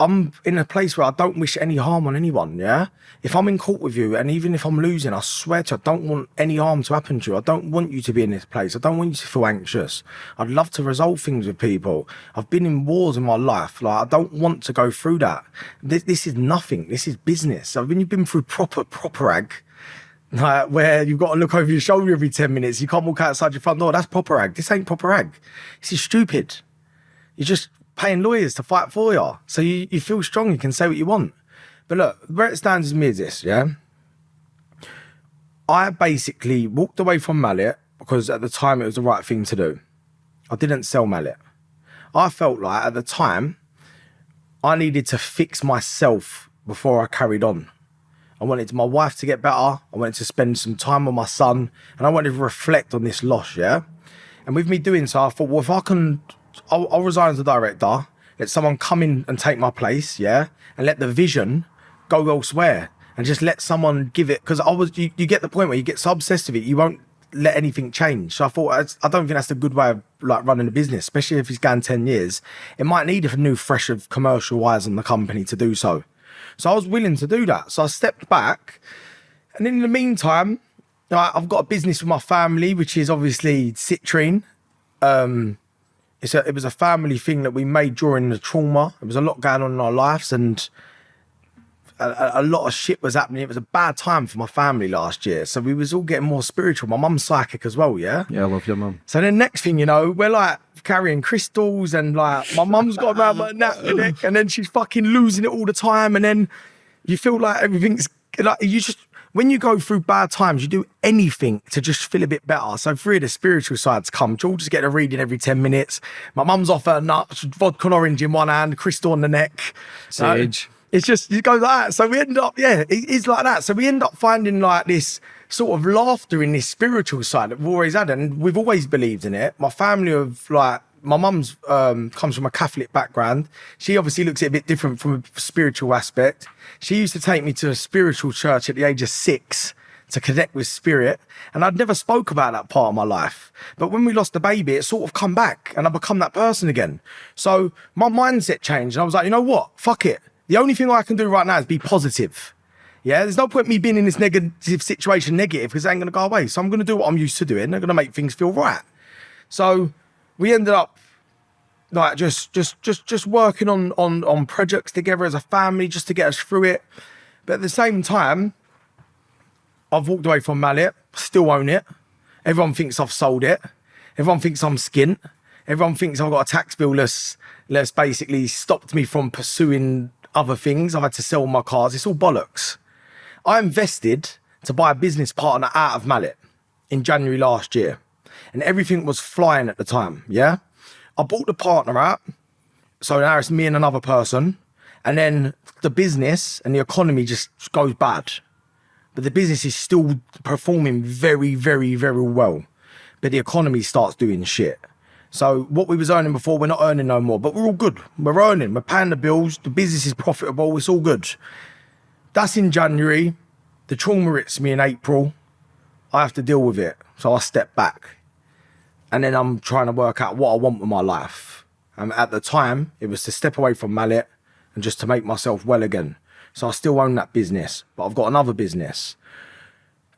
I'm in a place where I don't wish any harm on anyone, yeah? If I'm in court with you, and even if I'm losing, I swear to you, I don't want any harm to happen to you. I don't want you to be in this place. I don't want you to feel anxious. I'd love to resolve things with people. I've been in wars in my life. Like, I don't want to go through that. This is nothing. This is business. So when you've been through proper ag, like, where you've got to look over your shoulder every 10 minutes, you can't walk outside your front door, that's proper ag. This ain't proper ag. This is stupid. You're just paying lawyers to fight for you. So you feel strong, you can say what you want. But look, where it stands with me is this, yeah? I basically walked away from Mallet because at the time it was the right thing to do. I didn't sell Mallet. I felt like at the time, I needed to fix myself before I carried on. I wanted my wife to get better. I wanted to spend some time with my son, and I wanted to reflect on this loss, yeah? And with me doing so, I thought, well, if I can, I'll resign as the director, let someone come in and take my place, yeah? And let the vision go elsewhere, and just let someone give it, because you get the point where you get so obsessed with it, you won't let anything change. So I thought, I don't think that's a good way of like running a business, especially if it's gone 10 years. It might need a new fresh of commercial eyes on the company to do so. So I was willing to do that. So I stepped back. And in the meantime, I've got a business with my family, which is obviously Citrine. It was a family thing that we made during the trauma. There was a lot going on in our lives, and a lot of shit was happening. It was a bad time for my family last year. So we was all getting more spiritual. My mum's psychic as well, yeah? Yeah, I love your mum. So then next thing you know, we're like carrying crystals, and like my mum's got around my neck, and then she's fucking losing it all the time. And then you feel like everything's like, when you go through bad times, you do anything to just feel a bit better. So three of the spiritual sides come. George is getting a reading every 10 minutes. My mum's off her nuts, vodka and orange in one hand, crystal on the neck. Sage. It's just, you go like that. So we end up, it's like that. So we end up finding like this sort of laughter in this spiritual side that we've always had, and we've always believed in it. My family of like, my mum's comes from a Catholic background. She obviously looks at it a bit different from a spiritual aspect. She used to take me to a spiritual church at the age of 6 to connect with spirit. And I'd never spoke about that part of my life. But when we lost the baby, it sort of come back, and I become that person again. So my mindset changed, and I was like, you know what? Fuck it. The only thing I can do right now is be positive. Yeah, there's no point me being in this negative situation because it ain't going to go away. So I'm going to do what I'm used to doing. I'm going to make things feel right. So we ended up like just working on projects together as a family just to get us through it. But at the same time, I've walked away from Mallet, still own it. Everyone thinks I've sold it. Everyone thinks I'm skint. Everyone thinks I've got a tax bill that's basically stopped me from pursuing other things. I've had to sell my cars. It's all bollocks. I invested to buy a business partner out of Mallet in January last year. And everything was flying at the time, yeah? I bought the partner out, so now it's me and another person, and then the business and the economy just goes bad. But the business is still performing very, very, very well. But the economy starts doing shit. So what we was earning before, we're not earning no more, but we're all good. We're earning, we're paying the bills, the business is profitable, it's all good. That's in January. The trauma hits me in April. I have to deal with it. So I step back. And then I'm trying to work out what I want with my life. And at the time, it was to step away from Mallet and just to make myself well again. So I still own that business, but I've got another business.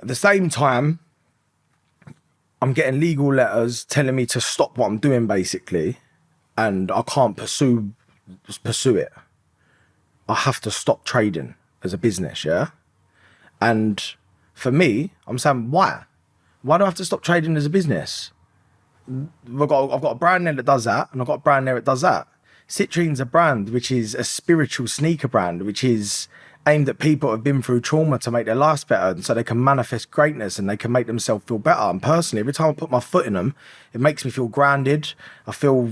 At the same time, I'm getting legal letters telling me to stop what I'm doing, basically. And I can't pursue it. I have to stop trading as a business, yeah? And for me, I'm saying, why? Why do I have to stop trading as a business? I've got a brand there that does that, and I've got a brand there that does that. Citrune's a brand which is a spiritual sneaker brand, which is aimed at people who have been through trauma to make their lives better, and so they can manifest greatness and they can make themselves feel better. And personally, every time I put my foot in them, it makes me feel grounded. I feel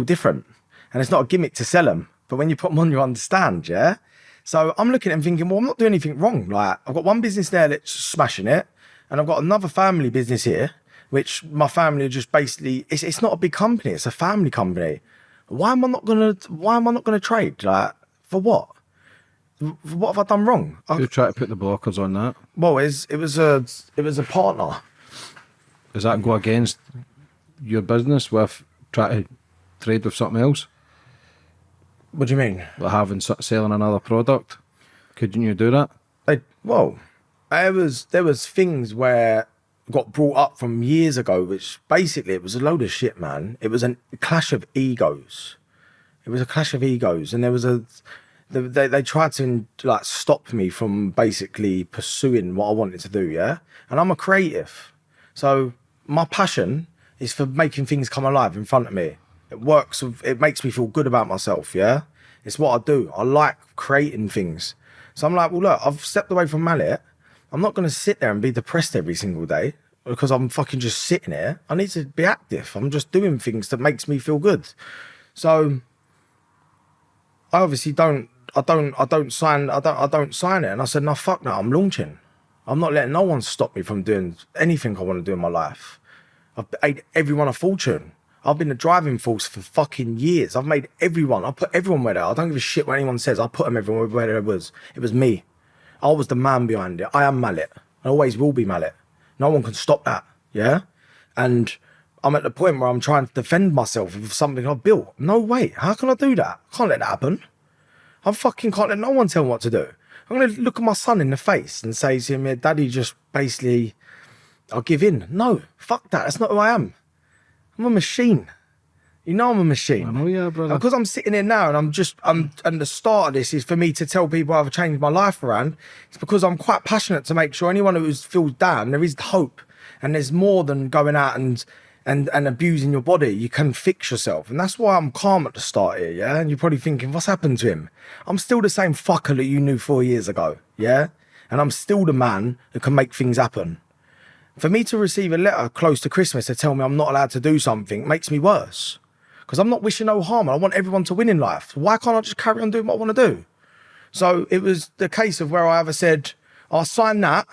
different. And it's not a gimmick to sell them, but when you put them on, you understand, yeah? So I'm looking at them thinking, well, I'm not doing anything wrong. Like, I've got one business there that's smashing it, and I've got another family business here, which my family are just basically, it's not a big company, it's a family company. Why am I not gonna trade? Like, for what? What have I done wrong? You try to put the blockers on that. Well, it was a partner. Does that go against your business with trying to trade with something else? What do you mean? Like selling another product? Couldn't you do that? There was things where got brought up from years ago, which basically it was a load of shit, man. It was a clash of egos. And there was they tried to like stop me from basically pursuing what I wanted to do, yeah? And I'm a creative. So my passion is for making things come alive in front of me. It makes me feel good about myself, yeah? It's what I do. I like creating things. So I'm like, well, look, I've stepped away from Mallet. I'm not going to sit there and be depressed every single day because I'm fucking just sitting here. I need to be active. I'm just doing things that makes me feel good. So I obviously don't sign it. And I said, no, fuck that. I'm launching. I'm not letting no one stop me from doing anything I want to do in my life. I've paid everyone a fortune. I've been the driving force for fucking years. I've made everyone. I put everyone where they are. I don't give a shit what anyone says. I put them everywhere where it was. It was me. I was the man behind it. I am Mallet. I always will be Mallet. No one can stop that, yeah? And I'm at the point where I'm trying to defend myself with something I've built. No way. How can I do that? I can't let that happen. I fucking can't let no one tell me what to do. I'm going to look at my son in the face and say to him, Daddy, just basically, I'll give in. No, fuck that. That's not who I am. I'm a machine. You know I'm a machine. I know, yeah, brother. Because I'm sitting here now and the start of this is for me to tell people I've changed my life around. It's because I'm quite passionate to make sure anyone who feels down, there is hope. And there's more than going out and abusing your body. You can fix yourself. And that's why I'm calm at the start here, yeah? And you're probably thinking, what's happened to him? I'm still the same fucker that you knew 4 years ago, yeah? And I'm still the man who can make things happen. For me to receive a letter close to Christmas to tell me I'm not allowed to do something makes me worse. Because I'm not wishing no harm. I want everyone to win in life. Why can't I just carry on doing what I want to do? So it was the case of where I either said, I'll sign that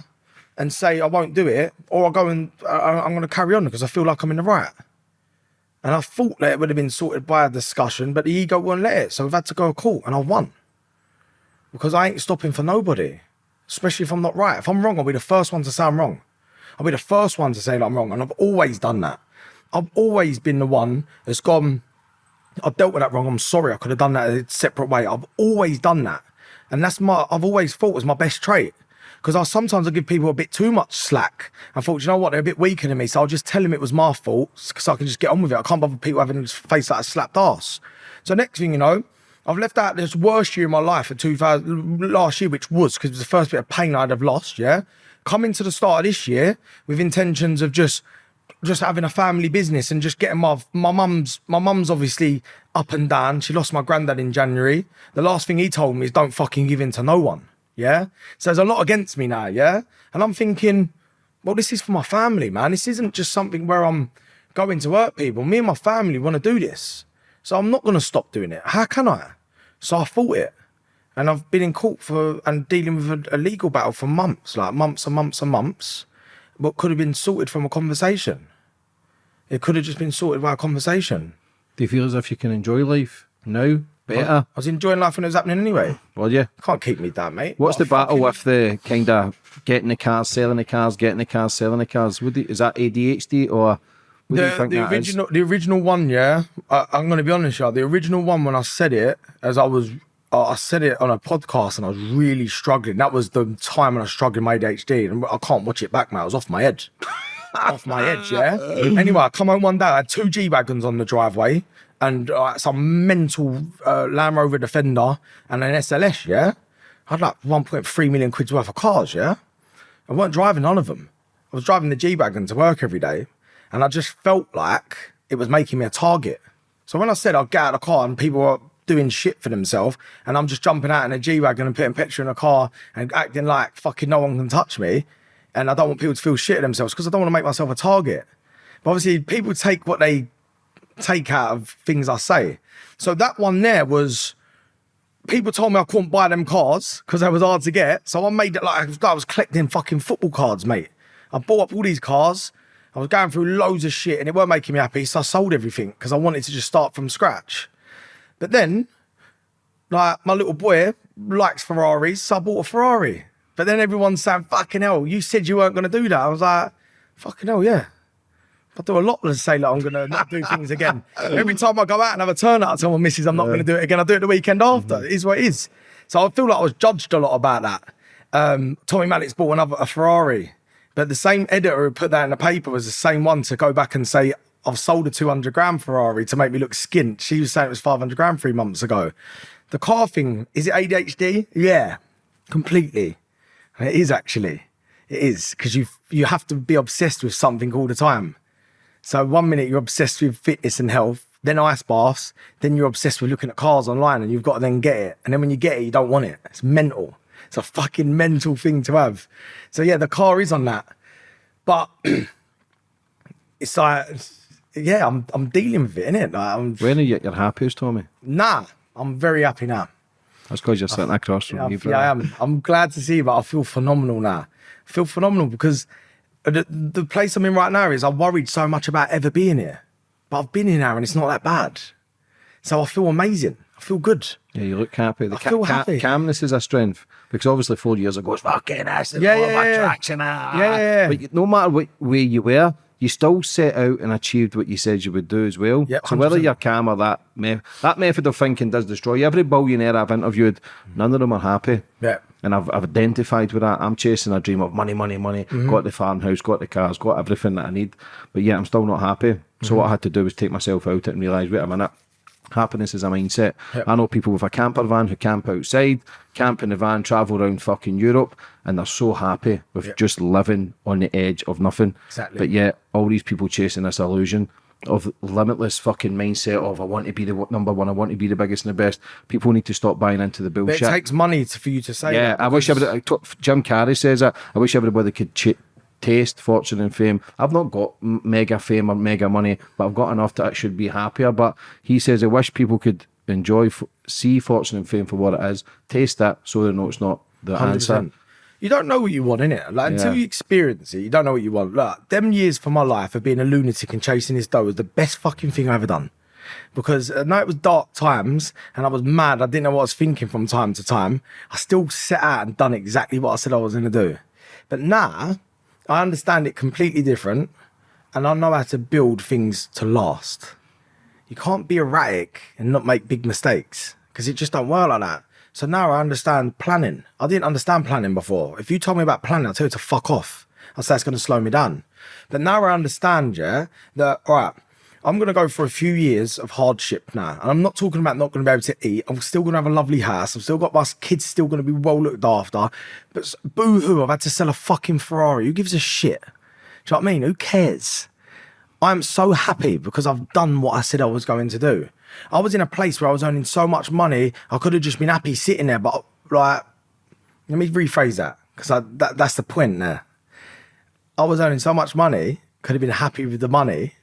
and say I won't do it, or I'll go and I'm going to carry on because I feel like I'm in the right. And I thought that it would have been sorted by a discussion, but the ego won't let it. So we've had to go to court, and I won. Because I ain't stopping for nobody, especially if I'm not right. If I'm wrong, I'll be the first one to say I'm wrong. I'll be the first one to say that I'm wrong, and I've always done that. I've always been the one that's gone, I've dealt with that wrong, I'm sorry, I could have done that a separate way. I've always done that. And I've always thought was my best trait. Because sometimes I give people a bit too much slack. I thought, you know what, they're a bit weaker than me, so I'll just tell them it was my fault because I can just get on with it. I can't bother people having a face like a slapped ass. So next thing you know, I've left out this worst year of my life last year, which was because it was the first bit of pain I'd have lost, yeah? Coming to the start of this year with intentions of just having a family business and just getting my mum's obviously up and down. She lost my granddad in January. The last thing he told me is don't fucking give in to no one. Yeah. So there's a lot against me now. Yeah. And I'm thinking, well, this is for my family, man. This isn't just something where I'm going to hurt people. Me and my family want to do this. So I'm not going to stop doing it. How can I? So I fought it. And I've been in court and dealing with a legal battle for months, like months and months and months. What could have been sorted from a conversation. It could have just been sorted by a conversation. Do you feel as if you can enjoy life now better? I was enjoying life when it was happening anyway. Well, yeah. Can't keep me down, mate. What's What the a battle fucking- with the kind of getting the cars, selling the cars, getting the cars, selling the cars? Is that ADHD or what do you think that is? The original one, yeah. I'm going to be honest, y'all. The original one, when I said it, I said it on a podcast and I was really struggling. That was the time when I was struggling with ADHD, and I can't watch it back, mate. I was off my head. Off my head, yeah. Anyway, I come home one day, I had 2 G-Wagons on the driveway and some mental Land Rover Defender and an SLS, yeah. I had like 1.3 million quid's worth of cars, yeah. I weren't driving none of them. I was driving the G-Wagon to work every day, and I just felt like it was making me a target. So when I said I'd get out of the car and people were doing shit for themselves, and I'm just jumping out in a G-Wagon and putting petrol in a car and acting like fucking no one can touch me, and I don't want people to feel shit at themselves because I don't want to make myself a target. But obviously people take what they take out of things I say. So that one there was, people told me I couldn't buy them cars because they was hard to get. So I made it like I was collecting fucking football cards, mate. I bought up all these cars. I was going through loads of shit and it weren't making me happy. So I sold everything because I wanted to just start from scratch. But then, like, my little boy likes Ferraris, so I bought a Ferrari. But then everyone's saying, fucking hell, you said you weren't going to do that. I was like, fucking hell, yeah. I do a lot to say that I'm going to not do things again. Every time I go out and have a turn out, I tell my missus I'm not going to do it again. I do it the weekend after. It is what it is. So I feel like I was judged a lot about that. Tommy Mallett's bought a Ferrari. But the same editor who put that in the paper was the same one to go back and say, I've sold a 200 grand Ferrari to make me look skint. She was saying it was 500 grand 3 months ago. The car thing, is it ADHD? Yeah, completely. It is actually. It is, because you have to be obsessed with something all the time. So 1 minute you're obsessed with fitness and health, then ice baths, then you're obsessed with looking at cars online and you've got to then get it. And then when you get it, you don't want it. It's mental. It's a fucking mental thing to have. So yeah, the car is on that. But it's like, yeah, I'm dealing with it, innit? Like, When are you at your happiest, Tommy? Nah, I'm very happy now. That's because you're sitting across from me, Yeah, I am. I'm glad to see you, but I feel phenomenal now. I feel phenomenal because the place I'm in right now is, I worried so much about ever being here. But I've been here now and it's not that bad. So I feel amazing. I feel good. Yeah, you look happy. I feel happy. Calmness is a strength, because obviously 4 years ago it's fucking ass. Yeah. Traction, Yeah. But no matter what way you were, you still set out and achieved what you said you would do as well. Yep, so whether 100%. you're calm or that method of thinking does destroy you. Every billionaire I've interviewed, none of them are happy. Yeah. And I've identified with that. I'm chasing a dream of money. Got the farmhouse, got the cars, got everything that I need. But yeah, I'm still not happy. So what I had to do was take myself out and realise, wait a minute, happiness is a mindset. Yep. I know people with a camper van who camp outside, camp in the van, travel around fucking Europe, and they're so happy with just living on the edge of nothing. Exactly. But yet, all these people chasing this illusion of limitless fucking mindset of, I want to be the number one, I want to be the biggest and the best. People need to stop buying into the But bullshit. it takes money for you to say Yeah, that. I wish Jim Carrey says that. I wish everybody could taste fortune and fame. I've not got mega fame or mega money, but I've got enough that I should be happier. But he says, I wish people could enjoy, see fortune and fame for what it is, taste that, so they know it's not the 100%. answer. You don't know what you want, innit? Like, until Yeah. you experience it, you don't know what you want. Look, them years for my life of being a lunatic and chasing this dough was the best fucking thing I ever done. Because I know it was dark times and I was mad. I didn't know what I was thinking from time to time. I still set out and done exactly what I said I was going to do. But now, I understand it completely different, and I know how to build things to last. You can't be erratic and not make big mistakes, because it just don't work like that. So now I understand planning. I didn't understand planning before. If you told me about planning, I'd tell you to fuck off. I'd say it's going to slow me down. But now I understand, yeah, that, all right, I'm going to go for a few years of hardship now. And I'm not talking about not going to be able to eat. I'm still going to have a lovely house. I've still got my kids still going to be well looked after. But boo-hoo, I've had to sell a fucking Ferrari. Who gives a shit? Do you know what I mean? Who cares? I'm so happy because I've done what I said I was going to do. I was in a place where I was earning so much money, I could have just been happy sitting there. But like, Let me rephrase that, because that's the point there. I was earning so much money, could have been happy with the money,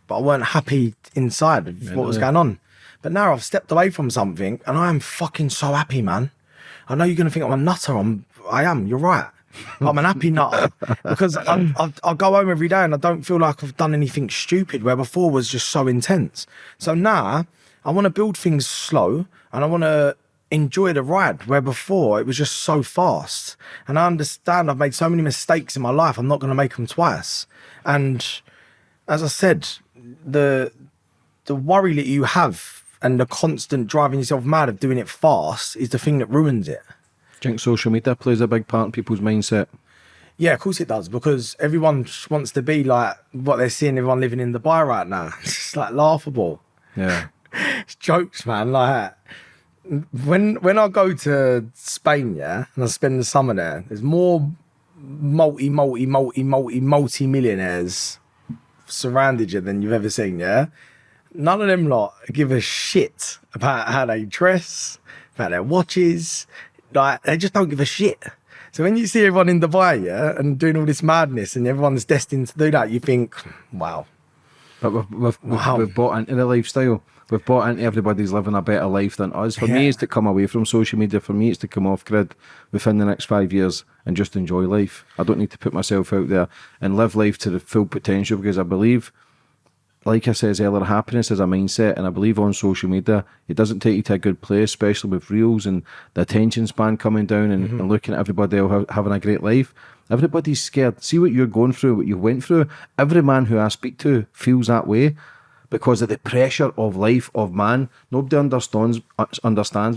but I weren't happy inside of what was going on. But now I've stepped away from something and I am fucking so happy, man. I know you're going to think I'm a nutter. I am, you're right. I'm an happy nutter because I go home every day and I don't feel like I've done anything stupid, where before was just so intense. So now I want to build things slow and I want to enjoy the ride, where before it was just so fast. And I understand I've made so many mistakes in my life, I'm not going to make them twice. And as I said, the worry that you have and the constant driving yourself mad of doing it fast is the thing that ruins it. Do you think social media plays a big part in people's mindset? Yeah, of course it does, because everyone wants to be like what they're seeing everyone living in Dubai right now. It's just like laughable. Yeah. It's jokes, man. Like when I go to Spain, yeah, and I spend the summer there, there's more multi-millionaires surrounded you than you've ever seen, yeah? None of them lot give a shit about how they dress, about their watches. Like, they just don't give a shit. So when you see everyone in Dubai, yeah, and doing all this madness and everyone's destined to do that, you think, wow. But we've bought into the lifestyle. We've bought into everybody's living a better life than us. For me, it's to come away from social media. For me, it's to come off grid within the next 5 years and just enjoy life. I don't need to put myself out there and live life to the full potential, because I believe, like I said earlier, happiness is a mindset, and I believe on social media, it doesn't take you to a good place, especially with reels and the attention span coming down and looking at everybody else having a great life. Everybody's scared. See what you're going through, what you went through. Every man who I speak to feels that way because of the pressure of life, of man. Nobody understands,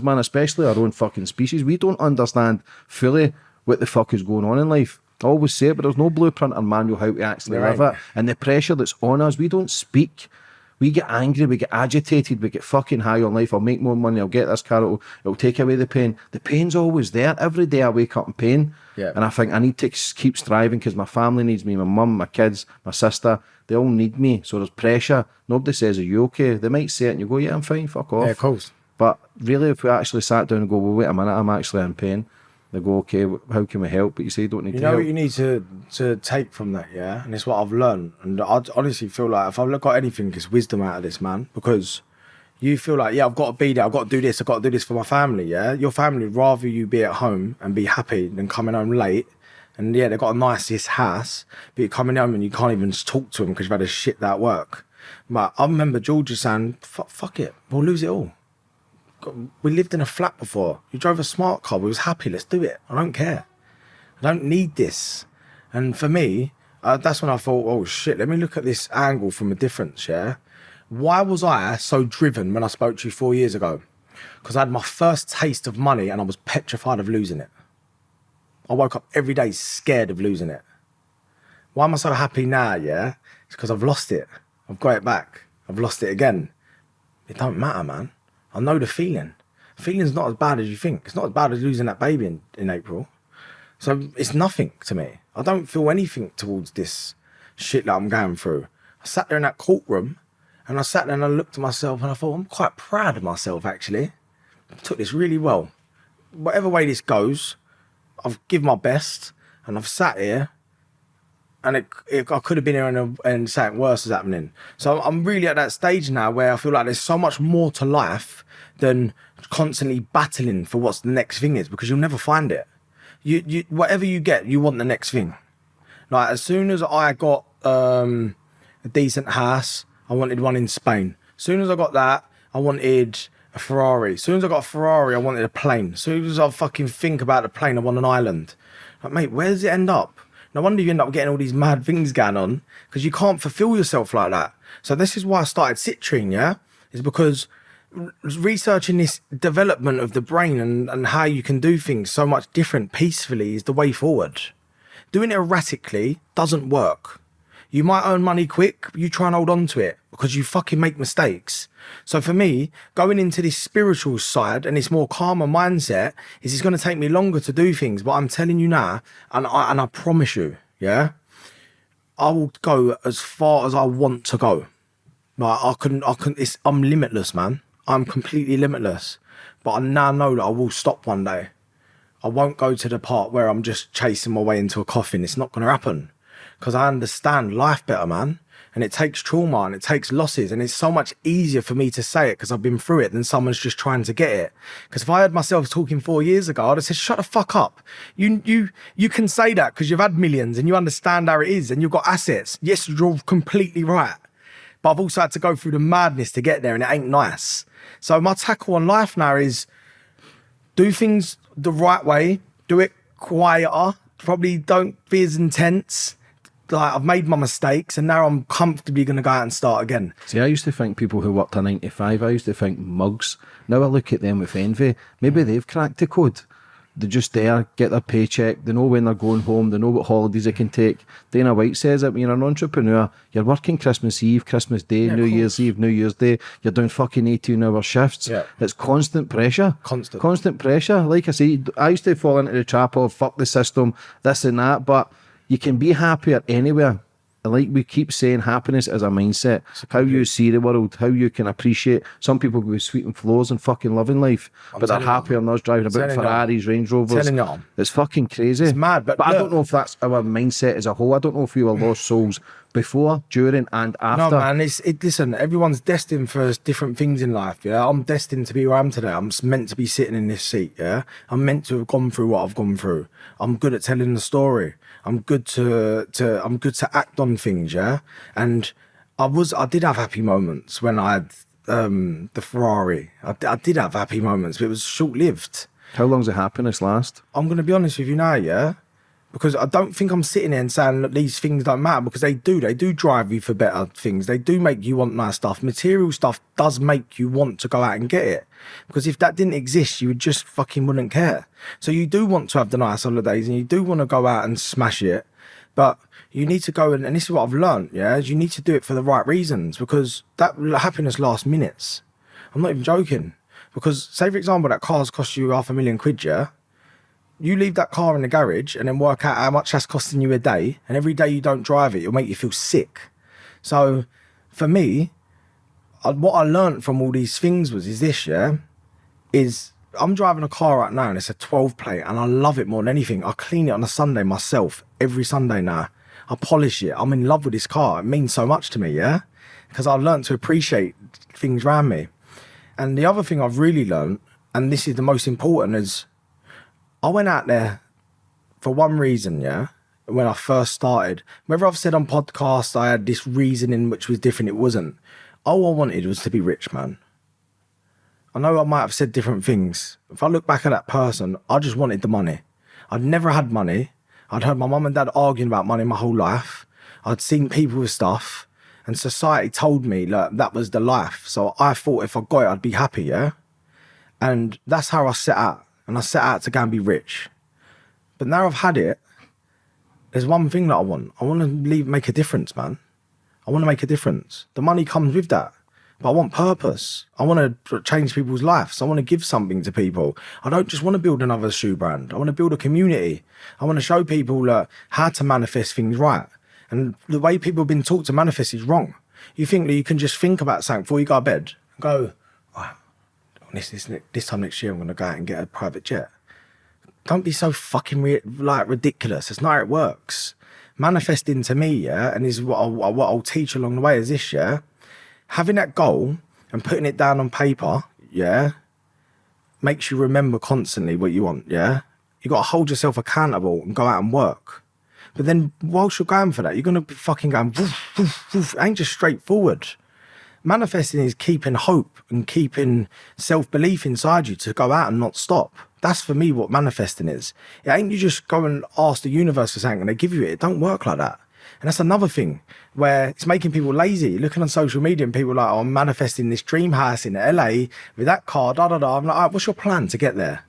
man, especially our own fucking species. We don't understand fully what the fuck is going on in life. I always say it, but there's no blueprint or manual how to actually live it. And the pressure that's on us, we don't speak. We get angry, we get agitated, we get fucking high on life. I'll make more money, I'll get this car, it'll take away the pain. The pain's always there. Every day I wake up in pain. Yeah. And I think I need to keep striving, because my family needs me, my mum, my kids, my sister, they all need me. So there's pressure. Nobody says, are you okay? They might say it and you go, yeah, I'm fine, fuck off. Yeah, of course. But really, if we actually sat down and go, well, wait a minute, I'm actually in pain. They go, okay, how can we help? But you say you don't need to help. You know what you need to take from that, yeah? And it's what I've learned. And I honestly feel like if I've got anything, it's wisdom out of this, man. Because you feel like, yeah, I've got to be there, I've got to do this, I've got to do this for my family, yeah? Your family would rather you be at home and be happy than coming home late. And yeah, they've got a nicest house, but you're coming home and you can't even talk to them because you've had a shit that work. But I remember George saying, fuck it, we'll lose it all. We lived in a flat before. You drove a smart car, we was happy, let's do it. I don't care. I don't need this. And for me, that's when I thought, oh shit, let me look at this angle from a difference, yeah? Why was I so driven when I spoke to you 4 years ago? Because I had my first taste of money and I was petrified of losing it. I woke up every day scared of losing it. Why am I so happy now, yeah? It's because I've lost it. I've got it back. I've lost it again. It don't matter, man. I know the feeling. The feeling's not as bad as you think. It's not as bad as losing that baby in April. So it's nothing to me. I don't feel anything towards this shit that I'm going through. I sat there in that courtroom and I sat there and I looked at myself and I thought, I'm quite proud of myself, actually. I took this really well. Whatever way this goes, I've given my best and I've sat here and I could have been here and something worse is happening. So I'm really at that stage now where I feel like there's so much more to life than constantly battling for what's the next thing is, because you'll never find it. You whatever you get, you want the next thing. Like as soon as I got a decent house, I wanted one in Spain. As soon as I got that, I wanted a Ferrari. As soon as I got a Ferrari, I wanted a plane. As soon as I fucking think about the plane, I want an island. Like, mate, where does it end up? No wonder you end up getting all these mad things going on, because you can't fulfill yourself like that. So this is why I started Citrine, yeah? Is because researching this development of the brain and how you can do things so much different peacefully is the way forward. Doing it erratically doesn't work. You might earn money quick, but you try and hold on to it because you fucking make mistakes. So for me, going into this spiritual side and this more calmer mindset is it's going to take me longer to do things. But I'm telling you now, and I promise you, yeah, I will go as far as I want to go. Like I'm limitless, man. I'm completely limitless. But I now know that I will stop one day. I won't go to the part where I'm just chasing my way into a coffin. It's not going to happen because I understand life better, man. And it takes trauma and it takes losses. And it's so much easier for me to say it because I've been through it than someone's just trying to get it. Because if I heard myself talking 4 years ago, I'd have said, shut the fuck up. You can say that because you've had millions and you understand how it is and you've got assets. Yes, you're completely right. But I've also had to go through the madness to get there and it ain't nice. So my tackle on life now is do things the right way, do it quieter, probably don't be as intense. Like I've made my mistakes and now I'm comfortably going to go out and start again. See, I used to think people who worked a 9 to 5, I used to think mugs. Now I look at them with envy. Maybe they've cracked the code. They're just there, get their paycheck, they know when they're going home, they know what holidays they can take. Dana White says it, when you're an entrepreneur, you're working Christmas Eve, Christmas Day, New Year's Eve, New Year's Day, you're doing fucking 18-hour shifts. Yeah. It's constant pressure. Constant pressure. Like I say, I used to fall into the trap of fuck the system, this and that, but you can be happier anywhere. And like we keep saying, happiness is a mindset. How you see the world, how you can appreciate. Some people go sweeping floors and fucking loving life, but they're happier than us driving about Ferraris, Range Rovers. It's fucking crazy. It's mad, but I don't know if that's our mindset as a whole. I don't know if we were lost souls before, during, and after. No, man. Listen, everyone's destined for different things in life. Yeah, I'm destined to be where I am today. I'm meant to be sitting in this seat. Yeah, I'm meant to have gone through what I've gone through. I'm good at telling the story. I'm good to act on things, yeah. And I did have happy moments when I had the Ferrari. I did have happy moments, but it was short lived. How long does the happiness last? I'm gonna be honest with you now, yeah, because I don't think I'm sitting here and saying that these things don't matter, because they do. They do drive you for better things. They do make you want nice stuff. Material stuff does make you want to go out and get it. Because if that didn't exist, you would just fucking wouldn't care. So you do want to have the nice holidays and you do want to go out and smash it. But you need to go and this is what I've learned, yeah, is you need to do it for the right reasons, because that happiness lasts minutes. I'm not even joking. Because say, for example, that car's cost you £500,000, yeah? You leave that car in the garage and then work out how much that's costing you a day. And every day you don't drive it, it'll make you feel sick. So for me, what I learned from all these things is this, yeah, is I'm driving a car right now and it's a 12 plate and I love it more than anything. I clean it on a Sunday myself, every Sunday now. I polish it. I'm in love with this car. It means so much to me, yeah? Because I've learned to appreciate things around me. And the other thing I've really learned, and this is the most important, is I went out there for one reason, yeah? When I first started, whether I've said on podcasts I had this reasoning which was different, it wasn't. All I wanted was to be rich, man. I know I might have said different things. If I look back at that person, I just wanted the money. I'd never had money. I'd heard my mum and dad arguing about money my whole life. I'd seen people with stuff, and society told me that was the life. So I thought if I got it, I'd be happy, yeah? And that's how I set out. And I set out to go and be rich. But now I've had it, there's one thing that I want. I want to make a difference, man. I want to make a difference. The money comes with that. But I want purpose. I want to change people's lives. I want to give something to people. I don't just want to build another shoe brand. I want to build a community. I want to show people how to manifest things right. And the way people have been taught to manifest is wrong. You think that you can just think about something before you go to bed and go, oh, this time next year I'm going to go out and get a private jet. Don't be so fucking ridiculous. It's not how it works. Manifesting to me, yeah, and this is what I'll teach along the way is this, yeah. Having that goal and putting it down on paper, yeah, makes you remember constantly what you want, yeah. You got to hold yourself accountable and go out and work. But then whilst you're going for that, you're going to be fucking going, woof, woof, woof. It ain't just straightforward. Manifesting is keeping hope and keeping self-belief inside you to go out and not stop. That's for me what manifesting is. It ain't you just go and ask the universe for something and they give you it. It don't work like that. And that's another thing where it's making people lazy. You're looking on social media and people are like, oh, I'm manifesting this dream house in LA with that car, da da da. I'm like, all right, what's your plan to get there?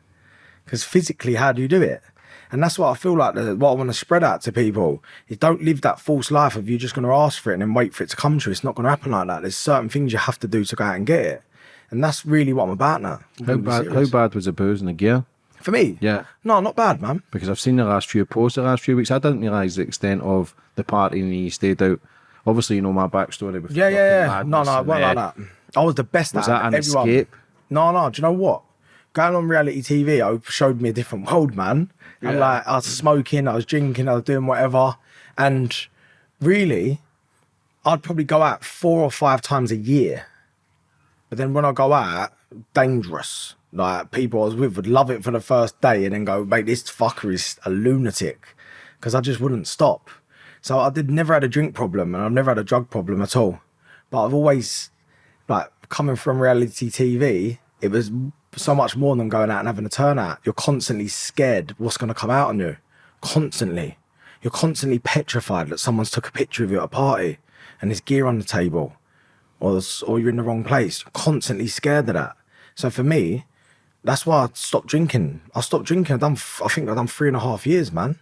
Because physically, how do you do it? And that's what I feel like, what I want to spread out to people is don't live that false life of you're just going to ask for it and then wait for it to come to you. It's not going to happen like that. There's certain things you have to do to go out and get it. And that's really what I'm about now. How bad was the booze and the gear? For me? Yeah. No, not bad, man. Because I've seen the last few posts the last few weeks. I didn't realise the extent of the party and you stayed out. Obviously, you know my backstory. With yeah. No, it wasn't like that. I was the best at it. Was that an escape? No. Do you know what? going on reality TV showed me a different world, man. And like, I was smoking, I was drinking, I was doing whatever. And really, I'd probably go out 4 or 5 times a year. But then when I go out, dangerous. Like, people I was with would love it for the first day and then go, mate, this fucker is a lunatic. Because I just wouldn't stop. So I never had a drink problem, and I've never had a drug problem at all. But I've always, like, coming from reality TV, it was so much more than going out and having a turnout. You're constantly scared what's going to come out on you. Constantly. You're constantly petrified that someone's took a picture of you at a party and there's gear on the table, or you're in the wrong place. You're constantly scared of that. So for me, that's why I stopped drinking. I stopped drinking. I think I've done 3.5 years, man.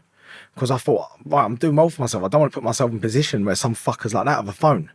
Because I thought, right, I'm doing well for myself. I don't want to put myself in a position where some fuckers like that have a phone.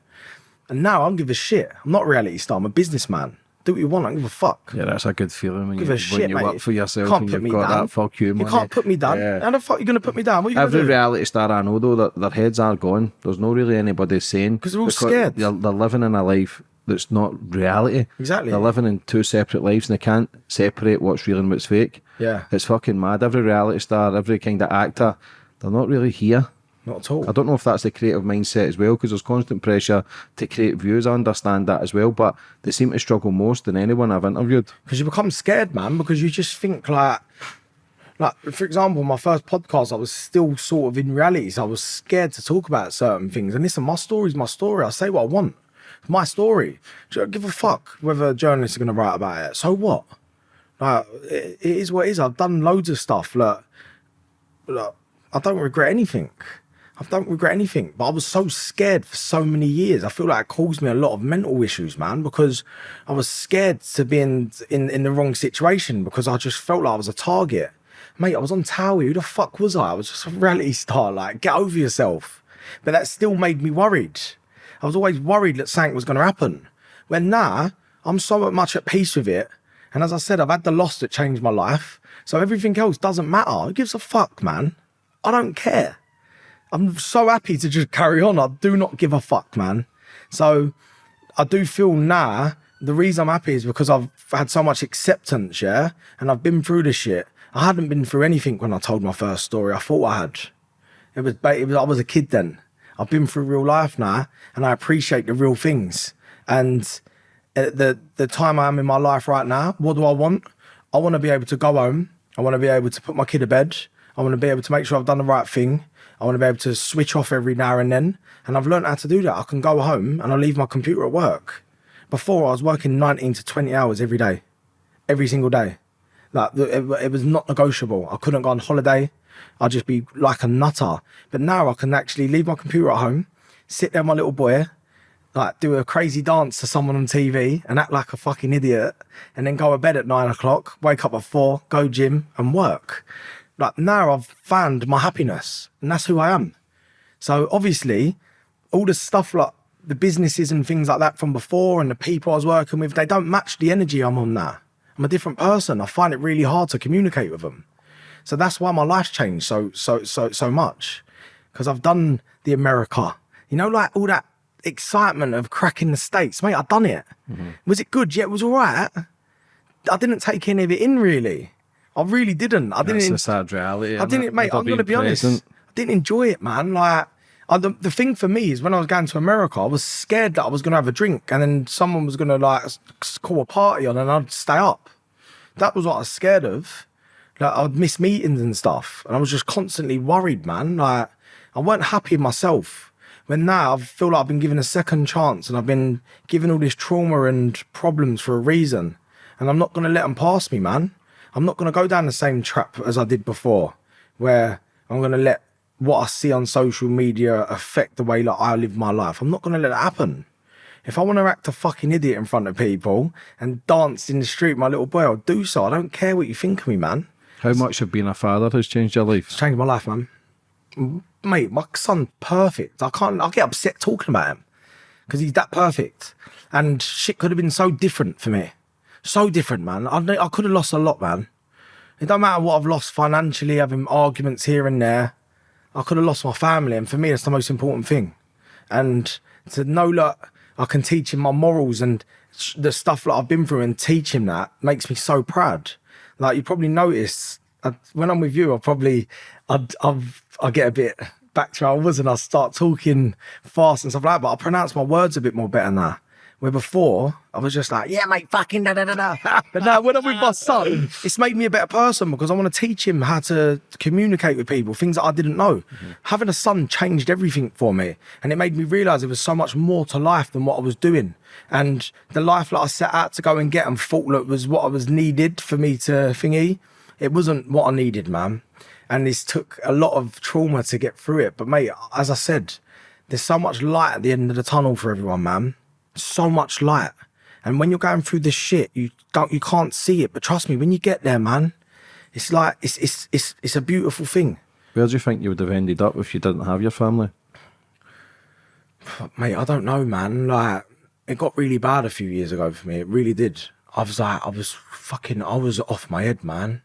And now I don't give a shit. I'm not a reality star. I'm a businessman. Do what you want. I don't give a fuck. Yeah, that's a good feeling when Give you, a shit, when you work mate. for yourself Can't and put you've me got down. that fuck you money. You can't put me down. Yeah. How the fuck are you going to put me down? What are you going Every to do? reality star I know, though, that their heads are gone. There's no really anybody saying. Because they're all scared. They're living in a life that's not reality. Exactly. They're living in 2 separate lives and they can't separate what's real and what's fake. Yeah. It's fucking mad. Every reality star, every kind of actor, they're not really here. Not at all. I don't know if that's the creative mindset as well, because there's constant pressure to create views. I understand that as well, but they seem to struggle most than anyone I've interviewed. Because you become scared, man, because you just think like, for example, my first podcast, I was still sort of in reality, so I was scared to talk about certain things. And listen, my story's my story. I say what I want. It's my story. I don't give a fuck whether journalists are going to write about it. So what? Like, it is what it is. I've done loads of stuff. Look, I don't regret anything. I don't regret anything, but I was so scared for so many years. I feel like it caused me a lot of mental issues, man, because I was scared to be in the wrong situation, because I just felt like I was a target. Mate, I was on Towie. Who the fuck was I? I was just a reality star. Like, get over yourself. But that still made me worried. I was always worried that something was going to happen. When now, I'm so much at peace with it. And as I said, I've had the loss that changed my life. So everything else doesn't matter. Who gives a fuck, man? I don't care. I'm so happy to just carry on. I do not give a fuck, man. So I do feel now, the reason I'm happy is because I've had so much acceptance, yeah? And I've been through the shit. I hadn't been through anything when I told my first story. I thought I had. I was a kid then. I've been through real life now, and I appreciate the real things. And at the time I am in my life right now, what do I want? I want to be able to go home. I want to be able to put my kid to bed. I want to be able to make sure I've done the right thing. I want to be able to switch off every now and then. And I've learned how to do that. I can go home and I leave my computer at work. Before, I was working 19 to 20 hours every day. Every single day. Like, it was not negotiable. I couldn't go on holiday. I'd just be like a nutter. But now I can actually leave my computer at home, sit there with my little boy, like do a crazy dance to someone on TV and act like a fucking idiot, and then go to bed at 9 o'clock, wake up at 4, go gym and work. Like, now I've found my happiness, and that's who I am. So obviously, all the stuff like the businesses and things like that from before and the people I was working with, they don't match the energy I'm on now. I'm a different person. I find it really hard to communicate with them. So that's why my life's changed so much. Because I've done the America. You know, like all that excitement of cracking the States. Mate, I've done it. Mm-hmm. Was it good? Yeah, it was all right. I didn't take any of it in, really. I really didn't. That's the sad reality. I didn't, mate, I'm going to be honest. I didn't enjoy it, man. Like, the thing for me is when I was going to America, I was scared that I was going to have a drink and then someone was going to like call a party on and I'd stay up. That was what I was scared of. Like, I'd miss meetings and stuff. And I was just constantly worried, man. Like, I weren't happy with myself. When now I feel like I've been given a second chance and I've been given all this trauma and problems for a reason. And I'm not going to let them pass me, man. I'm not going to go down the same trap as I did before, where I'm going to let what I see on social media affect the way that I live my life. I'm not going to let that happen. If I want to act a fucking idiot in front of people and dance in the street with my little boy, I'll do so. I don't care what you think of me, man. How much have being a father has changed your life? It's changed my life, man. Mate, my son's perfect. I'll get upset talking about him because he's that perfect. And shit could have been so different for me. So different, man. I could have lost a lot, man. It don't matter what I've lost financially, having arguments here and there. I could have lost my family, and for me, that's the most important thing. And to know that I can teach him my morals and the stuff that I've been through and teach him that makes me so proud. Like, you probably notice when I'm with you, I get a bit back to how I was and I start talking fast and stuff like that, but I pronounce my words a bit more better now. Where before, I was just like, yeah, mate, fucking da da da da. But now, when I'm with my son, it's made me a better person because I want to teach him how to communicate with people, things that I didn't know. Mm-hmm. Having a son changed everything for me. And it made me realise there was so much more to life than what I was doing. And the life that I set out to go and get and thought that was what I was needed for me to thingy, it wasn't what I needed, man. And this took a lot of trauma to get through it. But, mate, as I said, there's so much light at the end of the tunnel for everyone, man. So much light. And when you're going through this shit, you can't see it, but trust me, when you get there, man, it's like it's a beautiful thing. Where do you think you would have ended up if you didn't have your family? Mate, I don't know, man. Like, it got really bad a few years ago for me. It really did. I was off my head, man.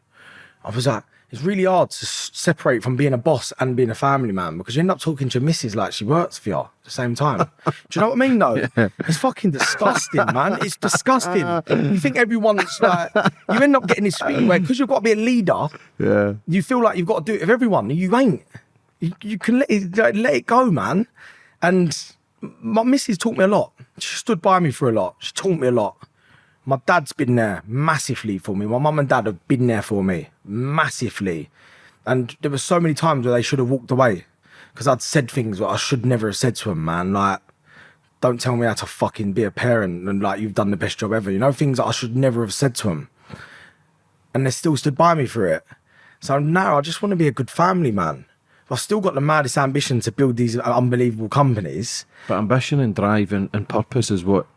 I was like, it's really hard to separate from being a boss and being a family man because you end up talking to your missus like she works for you at the same time. Do you know what I mean, though? Yeah. It's fucking disgusting, man. It's disgusting. You think everyone's like, you end up getting this thing where, because you've got to be a leader, yeah, you feel like you've got to do it with everyone. You ain't. You can let it go, man. And my missus taught me a lot. She stood by me for a lot. She taught me a lot. My dad's been there massively for me. My mum and dad have been there for me massively. And there were so many times where they should have walked away because I'd said things that I should never have said to them, man. Like, don't tell me how to fucking be a parent and like, you've done the best job ever. You know, things that I should never have said to them. And they still stood by me for it. So now I just want to be a good family man. I've still got the maddest ambition to build these unbelievable companies. But ambition and drive and purpose is what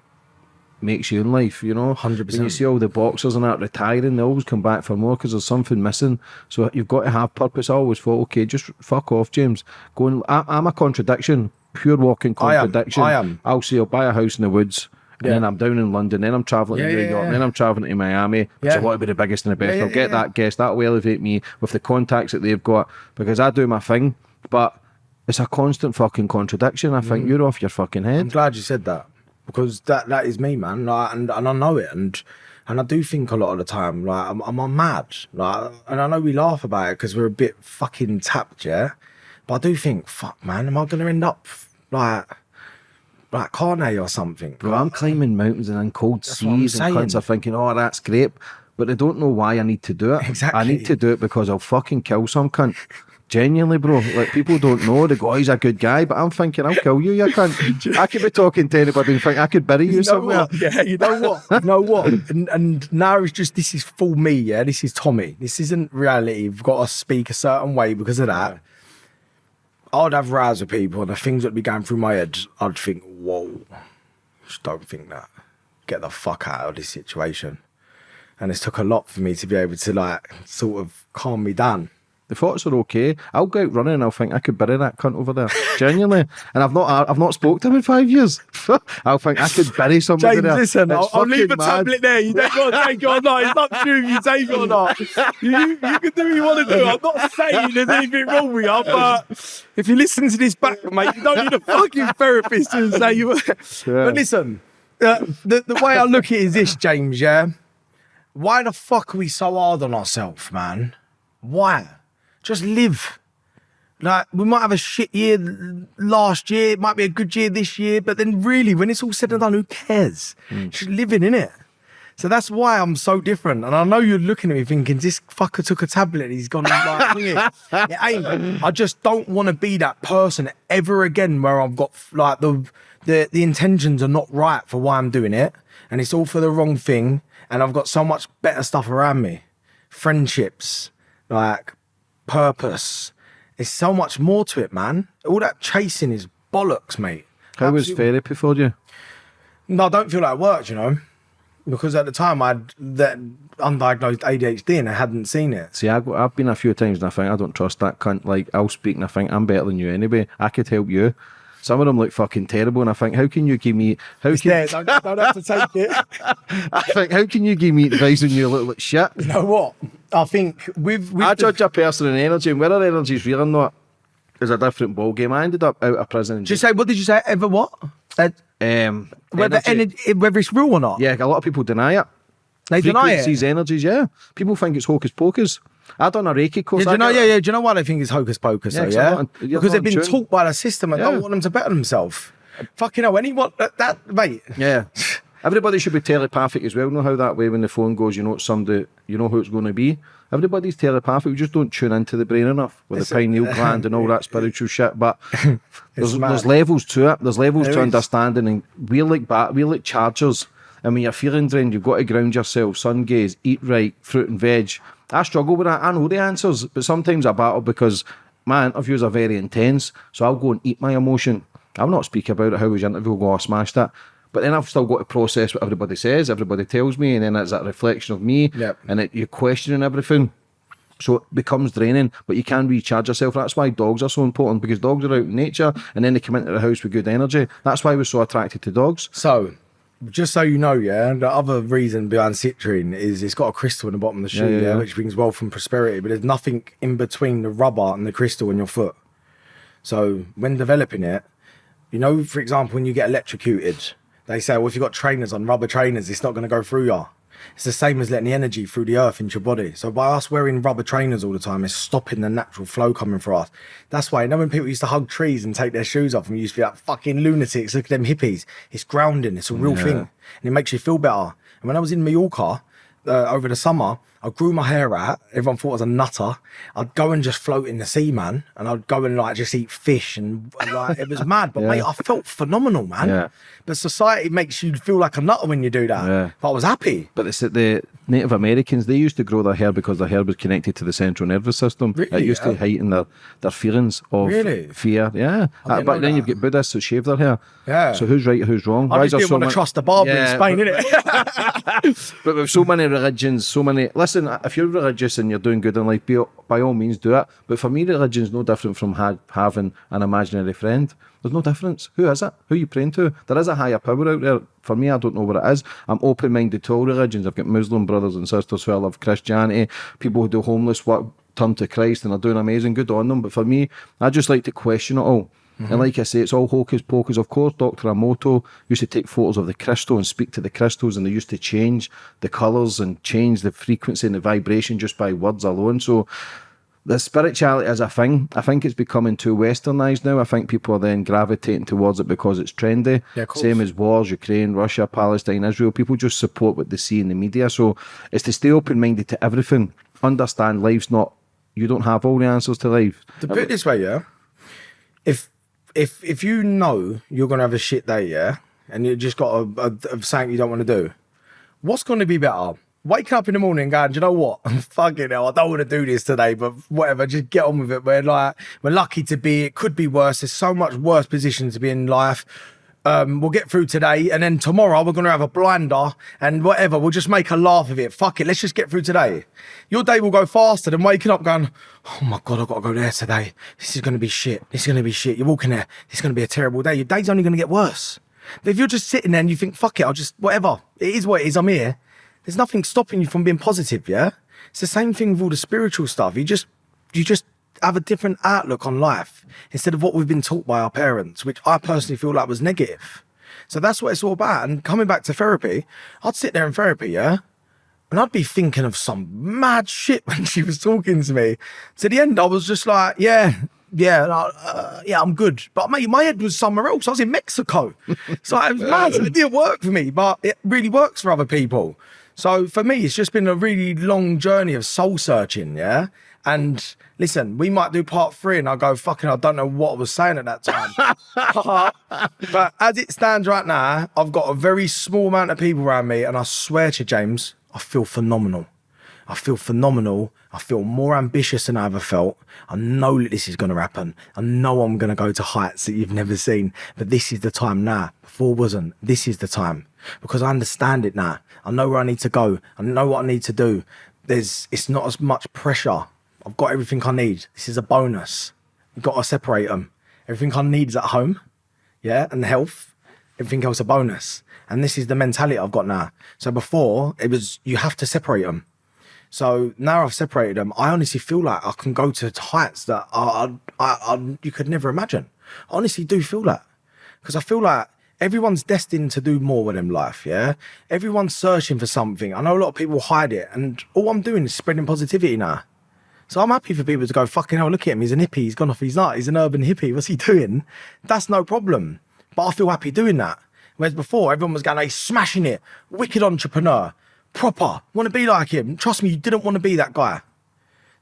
makes you in life, you know. 100%. When you see all the boxers and that retiring, they always come back for more because there's something missing. So you've got to have purpose. I always thought, okay, just fuck off, James. Go and, I'm a contradiction, pure walking contradiction. I am. I'll say I'll buy a house in the woods, and then I'm down in London, then I'm travelling to New York, and then I'm travelling to Miami, which I want to be the biggest and the best. I'll get that guest, that will elevate me with the contacts that they've got, because I do my thing, but it's a constant fucking contradiction. I think you're off your fucking head. I'm glad you said that. Because that is me, man, like, and I know it, and I do think a lot of the time, like, I'm mad, like, and I know we laugh about it because we're a bit fucking tapped, yeah, but I do think, fuck, man, am I gonna end up like Carney or something? Bro, I'm climbing mountains and in cold seas, and cunts are thinking, oh, that's great, but they don't know why I need to do it. Exactly. I need to do it because I'll fucking kill some cunt. Genuinely, bro. Like, people don't know. They go, oh, he's a good guy, but I'm thinking, I'll kill you, you cunt. I could be talking to anybody and think I could bury you somewhere. What? Yeah, you know what? You know what? And now it's just, this is full me, yeah? This is Tommy. This isn't reality. You've got to speak a certain way because of that. I'd have rows with people and the things that would be going through my head, I'd think, whoa, just don't think that. Get the fuck out of this situation. And it's took a lot for me to be able to, like, sort of calm me down. The thoughts are okay. I'll go out running and I'll think I could bury that cunt over there. Genuinely. And I've not spoke to him in 5 years. I'll think I could bury somebody James, there. Listen, I'll leave the tablet there. You don't got to take it or not. It's not true if you take it or not. You can do what you want to do. I'm not saying there's anything wrong with you, but if you listen to this back, mate, you don't need a fucking therapist to say you. Yeah. But listen, the way I look at it is this, James, yeah? Why the fuck are we so hard on ourselves, man? Why? Just live. Like, we might have a shit year last year, it might be a good year this year, but then really, when it's all said and done, who cares? Just living in it. So that's why I'm so different. And I know you're looking at me thinking, this fucker took a tablet and he's gone like, it ain't. I just don't want to be that person ever again where I've got like the intentions are not right for why I'm doing it. And it's all for the wrong thing. And I've got so much better stuff around me. Friendships, like, purpose. There's so much more to it, man. All that chasing is bollocks, mate. How was therapy for you? No, I don't feel like it worked, you know, because at the time I had that undiagnosed ADHD and I hadn't seen it. See, I've been a few times and I think I don't trust that cunt. Like, I'll speak and I think I'm better than you anyway. I could help you. Some of them look fucking terrible, and I think, how can you give me? Don't have to take it. I think, how can you give me advice when you look like shit? You know what? I think I judge a person in energy, and whether energy's real or not is a different ball game. I ended up out of prison. Just say, what did you say? Ever what? Whether it's real or not. Yeah, a lot of people deny it. They deny it. Frequencies, energies, yeah. People think it's hocus pocus. I done a Reiki course. Do you know why they think it's hocus pocus? Yeah, Because they've been taught by the system and don't want them to better themselves. Fucking hell, anyone that mate. Yeah. Everybody should be telepathic as well. Know how that way when the phone goes, you know it's somebody, you know who it's going to be. Everybody's telepathic. We just don't tune into the brain enough with the pineal gland and all that spiritual shit. But there's levels to it. There's levels to understanding, and we're like chargers. And when you're feeling drained, you've got to ground yourself. Sun gaze, eat right, fruit and veg. I struggle with that. I know the answers, but sometimes I battle because my interviews are very intense. So I'll go and eat my emotion. I'll not speak about it. How was your interview? I'll go, I smashed it. But then I've still got to process what everybody says, everybody tells me, and then it's that reflection of me, and you're questioning everything. So it becomes draining, but you can recharge yourself. That's why dogs are so important, because dogs are out in nature, and then they come into the house with good energy. That's why we're so attracted to dogs. So, just so you know, the other reason behind citrine is it's got a crystal in the bottom of the shoe, which brings wealth and prosperity, but there's nothing in between the rubber and the crystal in your foot. So when developing it, you know, for example, when you get electrocuted, they say, well, if you've got trainers on, rubber trainers, it's not going to go through you. It's the same as letting the energy through the earth into your body. So by us wearing rubber trainers all the time, it's stopping the natural flow coming for us. That's why, you know, when people used to hug trees and take their shoes off and we used to be like fucking lunatics, look at them hippies. It's grounding, it's a real thing. And it makes you feel better. And when I was in Mallorca over the summer, I grew my hair out. Everyone thought I was a nutter. I'd go and just float in the sea, man. And I'd go and like just eat fish and like it was mad. But mate, I felt phenomenal, man. Yeah. But society makes you feel like a nutter when you do that. Yeah. But I was happy. But it's the Native Americans, they used to grow their hair because their hair was connected to the central nervous system. Really? It used to heighten their feelings of fear. Yeah. But then you've got Buddhists who shave their hair. Yeah. So who's right, who's wrong? I just didn't want to trust the barber in Spain, innit? But with so many religions, so many... Listen, if you're religious and you're doing good in life, by all means do it. But for me, religion's no different from having an imaginary friend. There's no difference. Who is it? Who are you praying to? There is a higher power out there. For me, I don't know what it is. I'm open-minded to all religions. I've got Muslim brothers and sisters who I love Christianity. People who do homeless work turn to Christ and are doing amazing. Good on them. But for me, I just like to question it all. And like I say, it's all hocus pocus. Of course, Dr. Emoto used to take photos of the crystal and speak to the crystals, and they used to change the colours and change the frequency and the vibration just by words alone. So the spirituality is a thing. I think it's becoming too westernised now. I think people are then gravitating towards it because it's trendy. Yeah, same as wars, Ukraine, Russia, Palestine, Israel. People just support what they see in the media. So it's to stay open-minded to everything. Understand life's not... You don't have all the answers to life. To put it this way, yeah? If you know you're going to have a shit day, and you just got a something you don't want to do, what's going to be better? Waking up in the morning and going, do you know what? Fucking hell, I don't want to do this today, but whatever, just get on with it. We're lucky to be, it could be worse. There's so much worse position to be in life. We'll get through today, and then tomorrow we're going to have a blinder and whatever. We'll just make a laugh of it. Fuck it, let's just get through today. Your day will go faster than waking up going, oh my God, I've got to go there today. This is going to be shit. This is going to be shit. You're walking there. It's going to be a terrible day. Your day's only going to get worse. But if you're just sitting there and you think, fuck it, I'll just, whatever. It is what it is. I'm here. There's nothing stopping you from being positive, yeah? It's the same thing with all the spiritual stuff. You just have a different outlook on life instead of what we've been taught by our parents, which I personally feel like was negative. So that's what it's all about. And coming back to therapy, I'd sit there in therapy, yeah? And I'd be thinking of some mad shit when she was talking to me. To the end, I was just like, yeah, I'm good. But mate, my head was somewhere else. I was in Mexico. So it was mad. It didn't work for me, but it really works for other people. So for me, it's just been a really long journey of soul searching, yeah? And listen, we might do part 3 and I'll go, fucking, I don't know what I was saying at that time. But as it stands right now, I've got a very small amount of people around me, and I swear to James, I feel phenomenal. I feel phenomenal. I feel more ambitious than I ever felt. I know that this is going to happen. I know I'm going to go to heights that you've never seen. But this is the time now. Before wasn't. This is the time. Because I understand it now. I know where I need to go. I know what I need to do. It's not as much pressure. I've got everything I need. This is a bonus. You've got to separate them. Everything I need is at home. Yeah. And health. Everything else a bonus. And this is the mentality I've got now. So before, it was, you have to separate them. So now I've separated them, I honestly feel like I can go to heights that you could never imagine. I honestly do feel that. Because I feel like Everyone's destined to do more with them life, yeah? Everyone's searching for something. I know a lot of people hide it, and all I'm doing is spreading positivity now. So I'm happy for people to go, fucking hell, look at him, he's an hippie, he's gone off his nut, he's an urban hippie, what's he doing? That's no problem. But I feel happy doing that. Whereas before, everyone was going, hey, smashing it, wicked entrepreneur, proper, want to be like him. Trust me, you didn't want to be that guy.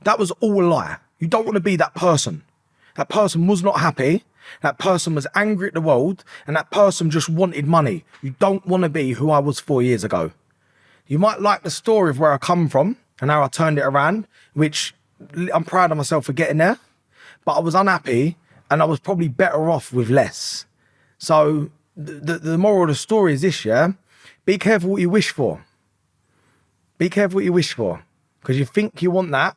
That was all a lie. You don't want to be that person. That person was not happy. That person was angry at the world, and that person just wanted money. You don't want to be who I was 4 years ago. You might like the story of where I come from and how I turned it around, which I'm proud of myself for getting there, but I was unhappy and I was probably better off with less. So the moral of the story is this, yeah? Be careful what you wish for. Be careful what you wish for, because you think you want that,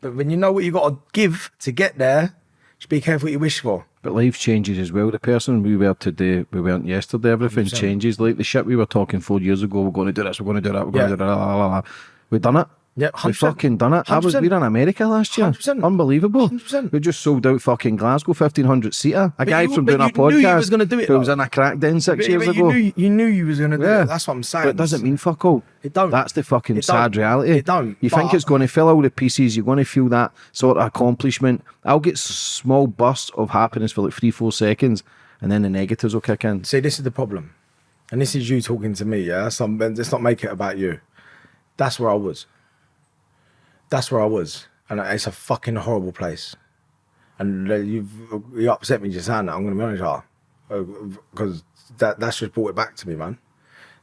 but when you know what you got to give to get there, just be careful what you wish for. But life changes as well. The person we were today, we weren't yesterday. Everything 100%. changes. Like the shit we were talking 4 years ago, we're going to do this, we're going to do that, we're going to do that, la, la, la. We've done it. Yeah, We 100%. fucking done it. We were in America last year. 100%. Unbelievable. 100%. We just sold out fucking Glasgow, 1,500 seater. A guy you- from but doing a you knew you podcast was gonna do it, who was though. in a crack den 6 years But ago. You knew you was going to do Yeah. it. That's what I'm saying. But it doesn't mean fuck all. It don't. That's the fucking It don't. sad reality. It don't. You think But- it's going to fill all the pieces, you're going to feel that sort of accomplishment. I'll get small bursts of happiness for like 3-4 seconds, and then the negatives will kick in. See, this is the problem. And this is you talking to me, yeah? So let's not make it about you. That's where I was. That's where I was. And it's a fucking horrible place. And you upset me just saying that, I'm going to be honest, because that's just brought it back to me, man.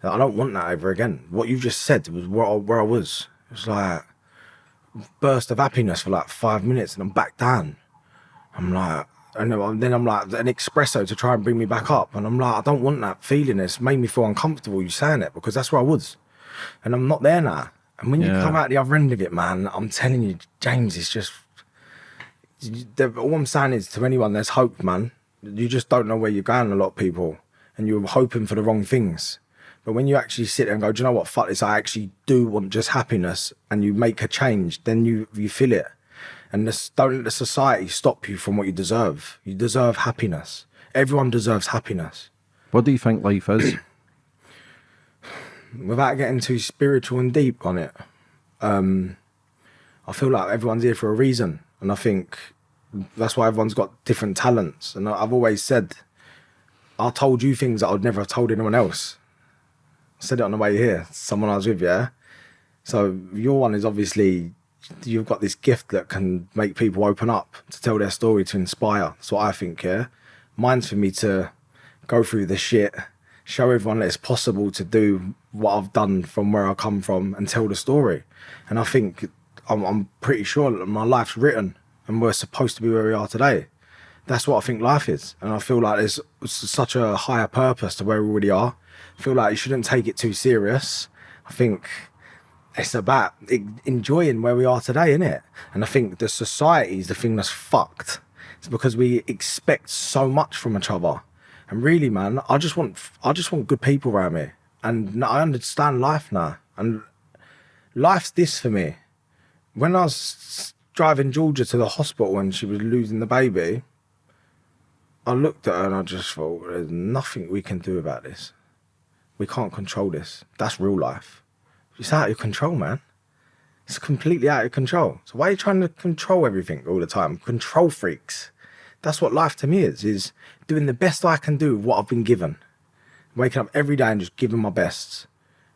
I don't want that ever again. What you just said was where I was. It was like burst of happiness for like 5 minutes and I'm back down. I'm like, and then I'm like, an espresso to try and bring me back up. And I'm like, I don't want that feeling. It's made me feel uncomfortable, you saying it, because that's where I was. And I'm not there now. And when you Yeah. come out the other end of it, man, I'm telling you, James, it's just, all I'm saying is to anyone, there's hope, man. You just don't know where you're going, a lot of people. And you're hoping for the wrong things. But when you actually sit there and go, do you know what, fuck this, I actually do want just happiness, and you make a change, then you feel it. And don't let the society stop you from what you deserve. You deserve happiness. Everyone deserves happiness. What do you think life is? Without getting too spiritual and deep on it, I feel like everyone's here for a reason. And I think that's why everyone's got different talents. And I've always said, I told you things that I'd never have told anyone else. I said it on the way here, someone I was with, yeah? So your one is obviously, you've got this gift that can make people open up, to tell their story, to inspire. That's what I think, yeah? Mine's for me to go through the shit, show everyone that it's possible to do what I've done from where I come from and tell the story. And I think, I'm pretty sure that my life's written and we're supposed to be where we are today. That's what I think life is. And I feel like there's such a higher purpose to where we already are. I feel like you shouldn't take it too serious. I think it's about enjoying where we are today, innit? And I think the society is the thing that's fucked. It's because we expect so much from each other. And really, man, I just want good people around me. And I understand life now. And life's this for me. When I was driving Georgia to the hospital and she was losing the baby, I looked at her and I just thought, there's nothing we can do about this. We can't control this. That's real life. It's out of your control, man. It's completely out of control. So why are you trying to control everything all the time? Control freaks. That's what life to me is doing the best I can do with what I've been given. Waking up every day and just giving my best.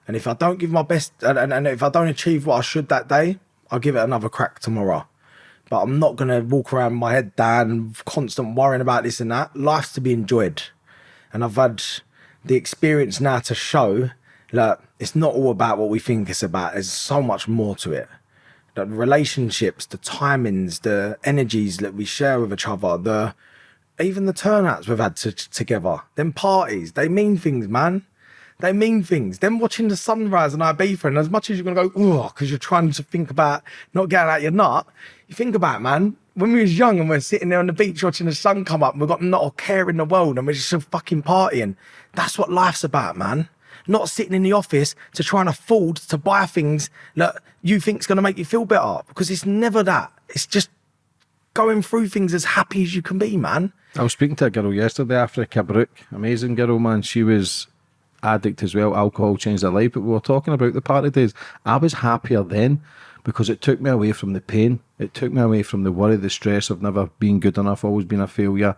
And if I don't give my best, and if I don't achieve what I should that day, I'll give it another crack tomorrow. But I'm not going to walk around with my head down, constant worrying about this and that. Life's to be enjoyed. And I've had the experience now to show that it's not all about what we think it's about. There's so much more to it. The relationships, the timings, the energies that we share with each other, even the turnouts we've had together, them parties, they mean things, man. They mean things. Them watching the sunrise in Ibiza, and as much as you're going to go, oh, because you're trying to think about not getting out your nut, you think about, man, when we was young and we're sitting there on the beach watching the sun come up and we've got not a care in the world and we're just so fucking partying. That's what life's about, man. Not sitting in the office to try and afford to buy things that you think's going to make you feel better, because it's never that. It's just going through things as happy as you can be, man. I was speaking to a girl yesterday, Africa Brooke, amazing girl, man. She was addict as well. Alcohol changed her life, but we were talking about the party days. I was happier then because it took me away from the pain. It took me away from the worry, the stress of never being good enough, always being a failure,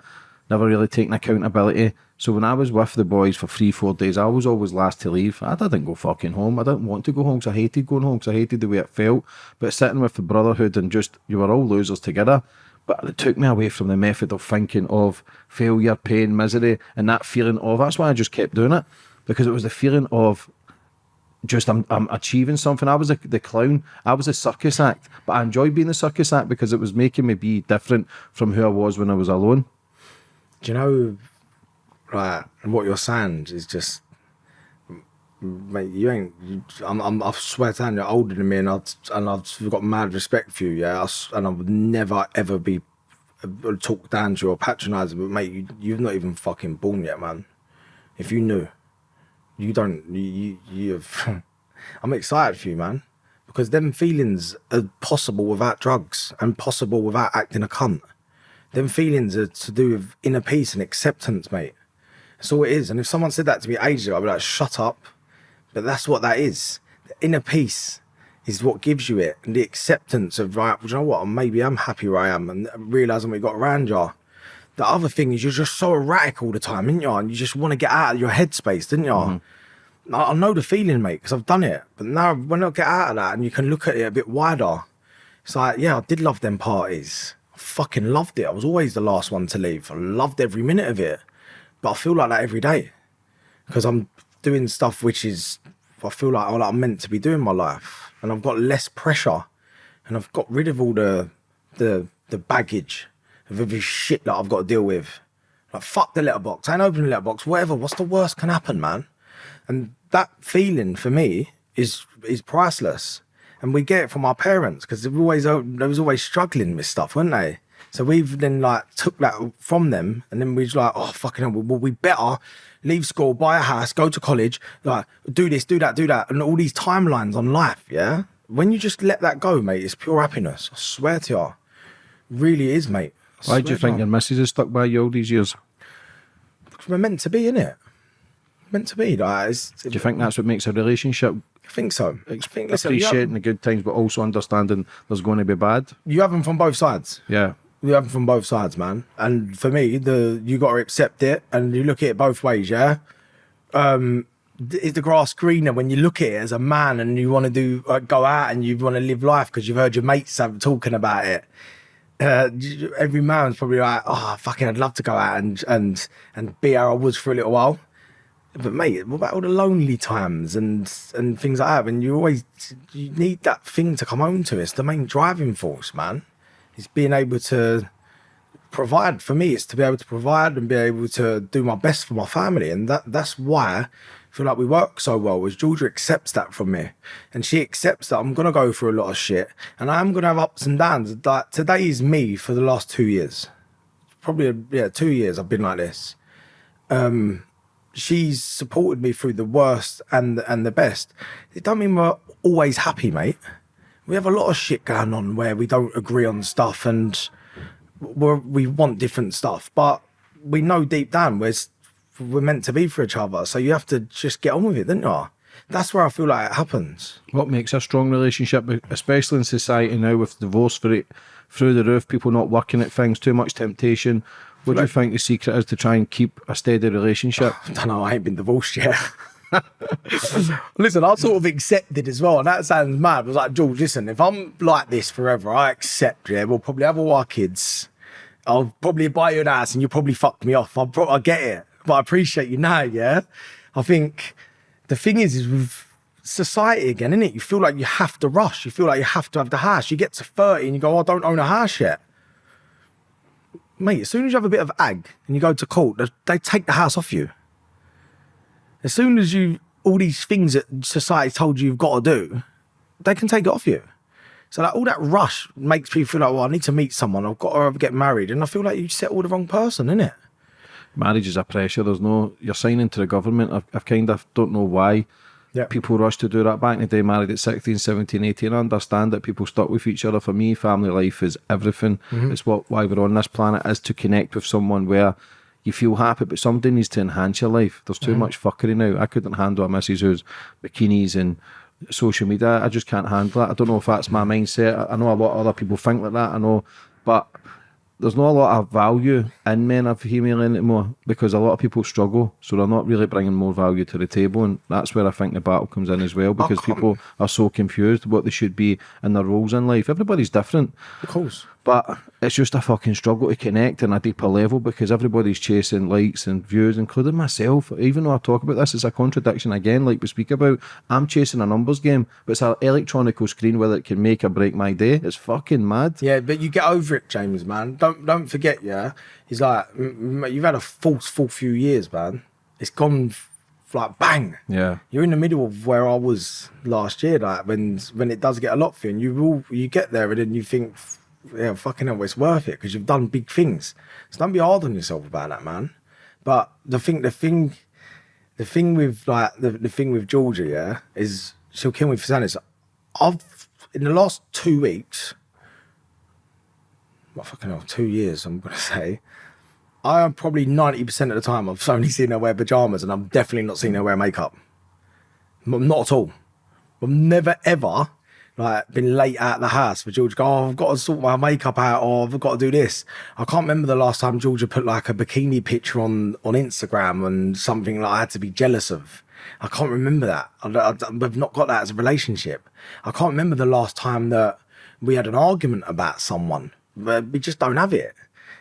never really taking accountability. So when I was with the boys for 3-4 days, I was always last to leave. I didn't go fucking home. I didn't want to go home because I hated going home, because I hated the way it felt. But sitting with the brotherhood and just, you were all losers together. But it took me away from the method of thinking of failure, pain, misery, and that feeling of, that's why I just kept doing it. Because it was the feeling of just, I'm achieving something. I was the clown. I was a circus act. But I enjoyed being a circus act because it was making me be different from who I was when I was alone. Do you know, right, and what you're saying is just, mate, I swear to God, you're older than me, and I've got mad respect for you, yeah, and I would never, ever be talked down to you or patronising, but mate, you've not even fucking born yet, man. If you knew, you've, I'm excited for you, man, because them feelings are possible without drugs and possible without acting a cunt. Them feelings are to do with inner peace and acceptance, mate. That's all it is. And if someone said that to me ages ago, I'd be like, shut up. But that's what that is. The inner peace is what gives you it. And the acceptance of, right, well, you know what, maybe I'm happy where I am, and realising what you got around you. The other thing is you're just so erratic all the time, ain't you? And you just want to get out of your headspace, didn't you? Mm-hmm. I know the feeling, mate, because I've done it. But now when I get out of that and you can look at it a bit wider, it's like, yeah, I did love them parties. Fucking loved it. I was always the last one to leave. I loved every minute of it, but I feel like that every day because I'm doing stuff which is, I feel like I'm meant to be doing my life, and I've got less pressure, and I've got rid of all the baggage of every shit that I've got to deal with. Like, fuck the letterbox. I ain't opening the letterbox. Whatever. What's the worst can happen, man? And that feeling for me is priceless. And we get it from our parents because they was always struggling with stuff, weren't they? So we've then like took that from them, and then we was like, oh fucking hell, well, we better leave school, buy a house, go to college, like do this, do that, and all these timelines on life, yeah? When you just let that go, mate, it's pure happiness. I swear to you. Really is, mate. Why do you think your missus has stuck by you all these years? Because we're meant to be, innit? Meant to be. Like, do you think that's what makes a relationship? I think so. Listen, appreciating the good times, but also understanding there's going to be bad. You have them from both sides. Yeah. You have them from both sides, man. And for me, you got to accept it, and you look at it both ways, yeah? Is the grass greener when you look at it as a man and you want to go out and you want to live life because you've heard your mates talking about it? Every man's probably like, oh, fucking, I'd love to go out and be how I was for a little while. But mate, what about all the lonely times and things like that? And you need that thing to come home to. It's the main driving force, man. It's being able to provide. For me, it's to be able to provide and be able to do my best for my family. And that's why I feel like we work so well, is Georgia accepts that from me. And she accepts that I'm going to go through a lot of shit. And I'm going to have ups and downs. Like, today is me for the last 2 years. Probably, 2 years I've been like this. She's supported me through the worst and the best. It don't mean we're always happy, mate. We have a lot of shit going on where we don't agree on stuff and we want different stuff. But we know deep down we're meant to be for each other. So you have to just get on with it, don't you? That's where I feel like it happens. What makes a strong relationship, especially in society now with divorce through the roof, people not working at things, too much temptation? What do you think the secret is to try and keep a steady relationship? I don't know, I ain't been divorced yet. Listen, I sort of accepted as well, and that sounds mad. I was like, George, listen, if I'm like this forever, I accept, yeah, we'll probably have all our kids. I'll probably buy you an house and you probably fucked me off. I get it, but I appreciate you now, yeah? I think the thing is with society again, innit? You feel like you have to rush. You feel like you have to have the house. You get to 30 and you go, oh, I don't own a house yet. Mate, as soon as you have a bit of ag and you go to court, they take the house off you. As soon as all these things that society told you you've got to do, they can take it off you. So like all that rush makes people feel like, well, I need to meet someone. I've got to get married. And I feel like you settle the wrong person, innit? Marriage is a pressure. You're signing to the government. I kind of don't know why Yeah. People rush to do that back in the day, married at 16, 17, 18. I understand that people stuck with each other. For me, family life is everything. It's why we're on this planet, is to connect with someone where you feel happy, but somebody needs to enhance your life. There's too much fuckery now. I couldn't handle a missus who's bikinis and social media. I just can't handle that. I don't know if that's my mindset. I know a lot of other people think like that. I know, but there's not a lot of value in men or female anymore because a lot of people struggle, so they're not really bringing more value to the table, and that's where I think the battle comes in as well, because people are so confused what they should be in their roles in life. Everybody's different. Of course. But it's just a fucking struggle to connect on a deeper level because everybody's chasing likes and views, including myself. Even though I talk about this, it's a contradiction again, like we speak about. I'm chasing a numbers game, but it's an electronical screen, whether it can make or break my day. It's fucking mad. Yeah, but you get over it, James, man. Don't forget, yeah. He's like, you've had a full few years, man. It's gone like bang. Yeah. You're in the middle of where I was last year, like when it does get a lot for you, and you get there and then you think, yeah, fucking hell, it's worth it because you've done big things. So don't be hard on yourself about that, man. But the thing with like the thing with Georgia, yeah, is she'll kill me for saying this. I've in the last 2 weeks, what fucking hell, 2 years, I'm gonna say, I am probably 90% of the time I've only seen her wear pajamas, and I've definitely not seen her wear makeup. Not at all. I've never ever like been late at the house for Georgia. Oh, I've got to sort my makeup out, or I've got to do this. I can't remember the last time Georgia put like a bikini picture on Instagram and something that I had to be jealous of. I can't remember that. We've not got that as a relationship. I can't remember the last time that we had an argument about someone. We just don't have it.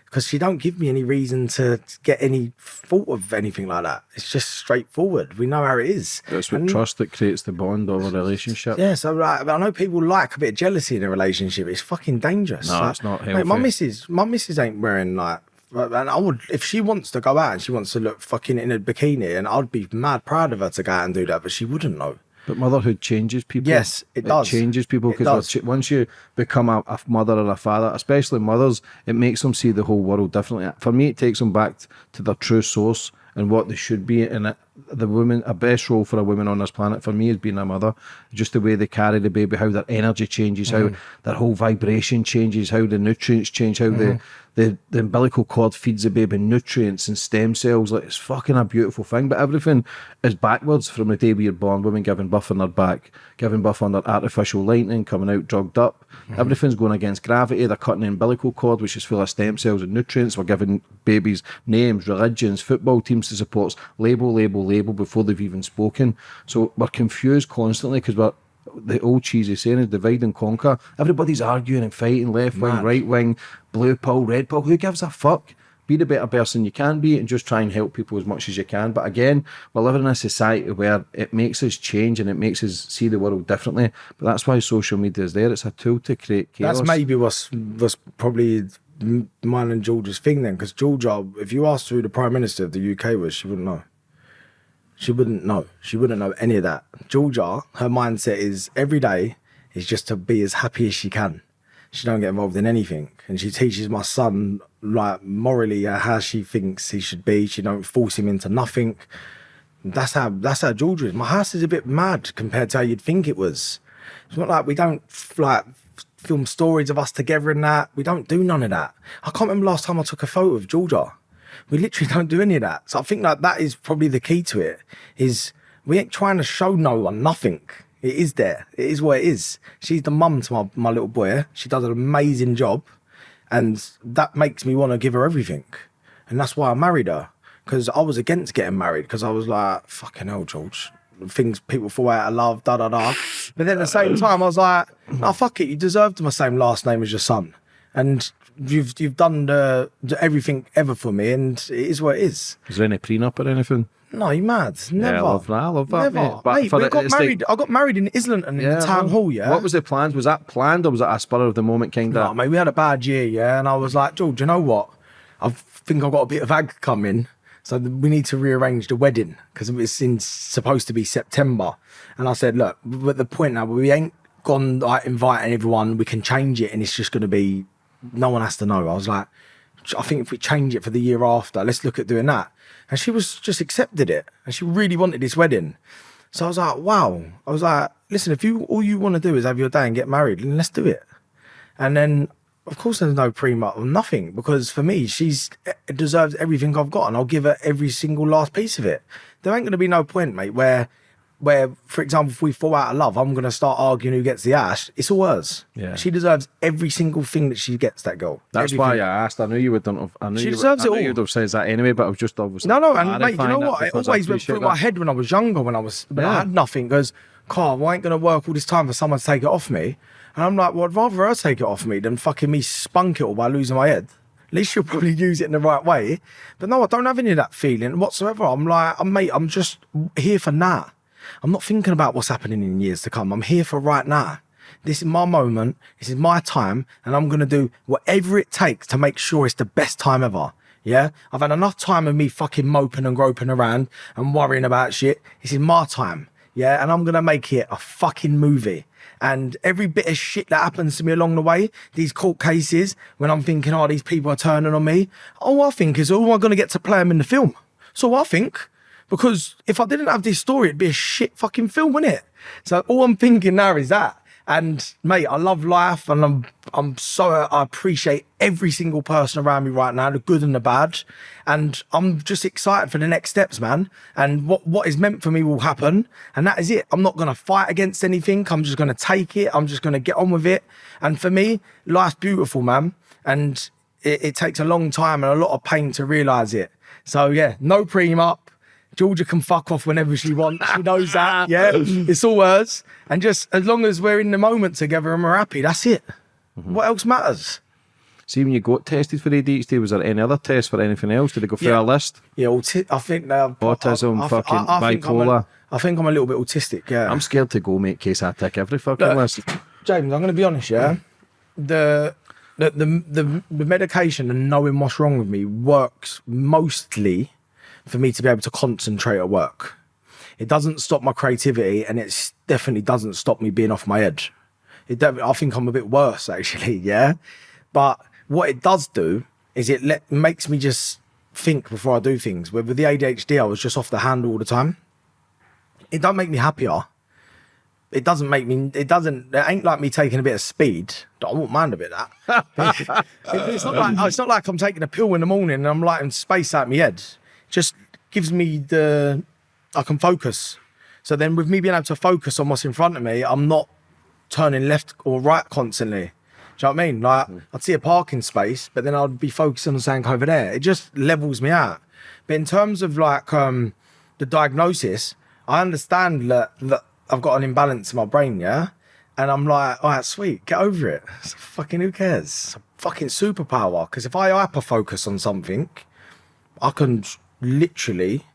Because she don't give me any reason to get any fault of anything like that. It's just straightforward. We know how it is. It's with trust that creates the bond of a relationship. Yeah, so like, I know people like a bit of jealousy in a relationship. It's fucking dangerous. No, like, it's not mate, healthy. my missus ain't wearing like, and I would, if she wants to go out and she wants to look fucking in a bikini, and I'd be mad proud of her to go out and do that, but she wouldn't know. But motherhood changes people. Yes, it does. It changes people because once you become a mother or a father, especially mothers, it makes them see the whole world differently. For me, it takes them back to their true source and what they should be. And the woman, a best role for a woman on this planet, for me, is being a mother. Just the way they carry the baby, how their energy changes, how their whole vibration changes, how the nutrients change, how the umbilical cord feeds the baby nutrients and stem cells. Like, it's fucking a beautiful thing. But everything is backwards from the day we are born. Women giving birth on their back, giving birth under artificial lighting, coming out drugged up. Everything's going against gravity. They're cutting the umbilical cord, which is full of stem cells and nutrients. We're giving babies names, religions, football teams to support, label before they've even spoken. So we're confused constantly because the old cheesy saying is divide and conquer. Everybody's arguing and fighting, left wing, right wing, blue pill, red pill. Who gives a fuck? Be the better person you can be and just try and help people as much as you can. But again, we're living in a society where it makes us change and it makes us see the world differently. But that's why social media is there. It's a tool to create chaos. That's maybe was probably mine and Georgia's thing then, because Georgia, if you asked who the Prime Minister of the UK was, she wouldn't know. She wouldn't know. She wouldn't know any of that. Georgia, her mindset is every day is just to be as happy as she can. She don't get involved in anything. And she teaches my son, like, morally how she thinks he should be. She don't force him into nothing. That's how Georgia is. My house is a bit mad compared to how you'd think it was. It's not like we don't, like, film stories of us together and that. We don't do none of that. I can't remember last time I took a photo of Georgia. We literally don't do any of that. So I think that is probably the key to it, is we ain't trying to show no one nothing. It is there. It is what it is. She's the mum to my little boy. She does an amazing job. And that makes me want to give her everything. And that's why I married her. Because I was against getting married. Because I was like, fucking hell, George. Things people fall out of love, da da da. But then at the same time, I was like, no, fuck it. You deserved my same last name as your son. And you've done everything ever for me, and it is what it is. Is there any prenup or anything? No, you mad? Never. Yeah, I love that, Never. mate. But mate, we got married. I got married in Islington in the town hall. Yeah. What was the plans? Was that planned, or was that a spur of the moment kind of? No, mate, we had a bad year, yeah, and I was like, George, you know what? I think I've got a bit of ag coming, so we need to rearrange the wedding because it's supposed to be September. And I said, look, we're at the point now where we ain't gone like inviting everyone. We can change it, and it's just going to be. No one has to know. I was like, I think if we change it for the year after, let's look at doing that. And she was just accepted it. And she really wanted this wedding. So I was like, wow. I was like, listen, if all you want to do is have your day and get married, then let's do it. And then, of course, there's no prenup or nothing, because for me, she deserves everything I've got, and I'll give her every single last piece of it. There ain't going to be no point, mate, where, for example, if we fall out of love, I'm going to start arguing who gets the ash. It's all hers. Yeah. She deserves every single thing that she gets, that girl. That's everything. why I asked. I knew you would have. I knew She you deserves it all. you'd have said that anyway, but I was just obviously. No, and mate, you know clarifying that what? It because I always went appreciate through my that. head when I was younger, when I had nothing. Goes, Carl, I ain't going to work all this time for someone to take it off me. And I'm like, well, I'd rather her take it off me than fucking me spunk it all by losing my head. At least she'll probably use it in the right way. But no, I don't have any of that feeling whatsoever. I'm like, I'm just here for now. I'm not thinking about what's happening in years to come. I'm here for right now. This is my moment. This is my time. And I'm going to do whatever it takes to make sure it's the best time ever. Yeah? I've had enough time of me fucking moping and groping around and worrying about shit. This is my time. Yeah? And I'm going to make it a fucking movie. And every bit of shit that happens to me along the way, these court cases, when I'm thinking, oh, these people are turning on me, all I think is, oh, am I going to get to play them in the film? So I think, because if I didn't have this story, it'd be a shit fucking film, wouldn't it? So all I'm thinking now is that. And mate, I love life, and I appreciate every single person around me right now, the good and the bad. And I'm just excited for the next steps, man. And what is meant for me will happen. And that is it. I'm not going to fight against anything. I'm just going to take it. I'm just going to get on with it. And for me, life's beautiful, man. And it takes a long time and a lot of pain to realise it. So yeah, no prenup. Georgia can fuck off whenever she wants. She knows that. Yeah, it's all hers. And just as long as we're in the moment together and we're happy, that's it. What else matters? See, when you got tested for ADHD, was there any other test for anything else? Did they go through a list? Yeah, I think Autism, fucking bipolar. I think I'm a little bit autistic. Yeah, I'm scared to go, mate, in case I tick every fucking list. James, I'm going to be honest. Yeah, the medication and knowing what's wrong with me works mostly for me to be able to concentrate at work. It doesn't stop my creativity, and it definitely doesn't stop me being off my edge. I think I'm a bit worse, actually, yeah? But what it does do is it makes me just think before I do things. With the ADHD, I was just off the handle all the time. It don't make me happier. It ain't like me taking a bit of speed. I won't mind a bit of that. It's not like I'm taking a pill in the morning and I'm lighting space out my head. Just gives me I can focus. So then with me being able to focus on what's in front of me, I'm not turning left or right constantly. Do you know what I mean? Like I'd see a parking space, but then I'd be focusing on something over there. It just levels me out. But in terms of like the diagnosis, I understand that I've got an imbalance in my brain, yeah? And I'm like, all right, sweet, get over it. It's fucking, who cares? It's a fucking superpower. Because if I hyper-focus on something, I can literally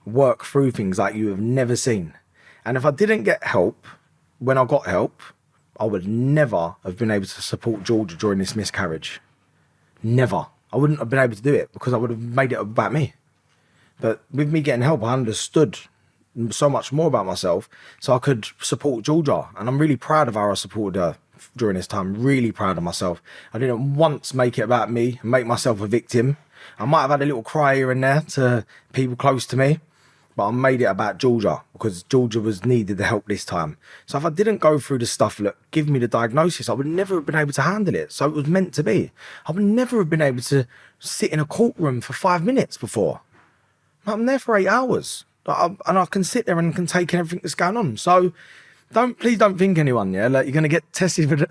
work through things like you have never seen. And if I didn't get help, when I got help, I would never have been able to support Georgia during this miscarriage. Never. I wouldn't have been able to do it because I would have made it about me. But with me getting help, I understood so much more about myself, so I could support Georgia. And I'm really proud of how I supported her during this time. Really proud of myself. I didn't once make it about me and make myself a victim. I might have had a little cry here and there to people close to me, but I made it about Georgia because Georgia was needed the help this time. So if I didn't go through the stuff that give me the diagnosis, I would never have been able to handle it. So it was meant to be. I would never have been able to sit in a courtroom for 5 minutes before. I'm there for 8 hours. And I can sit there and can take in everything that's going on. So please don't think anyone, yeah, like you're going to get tested for the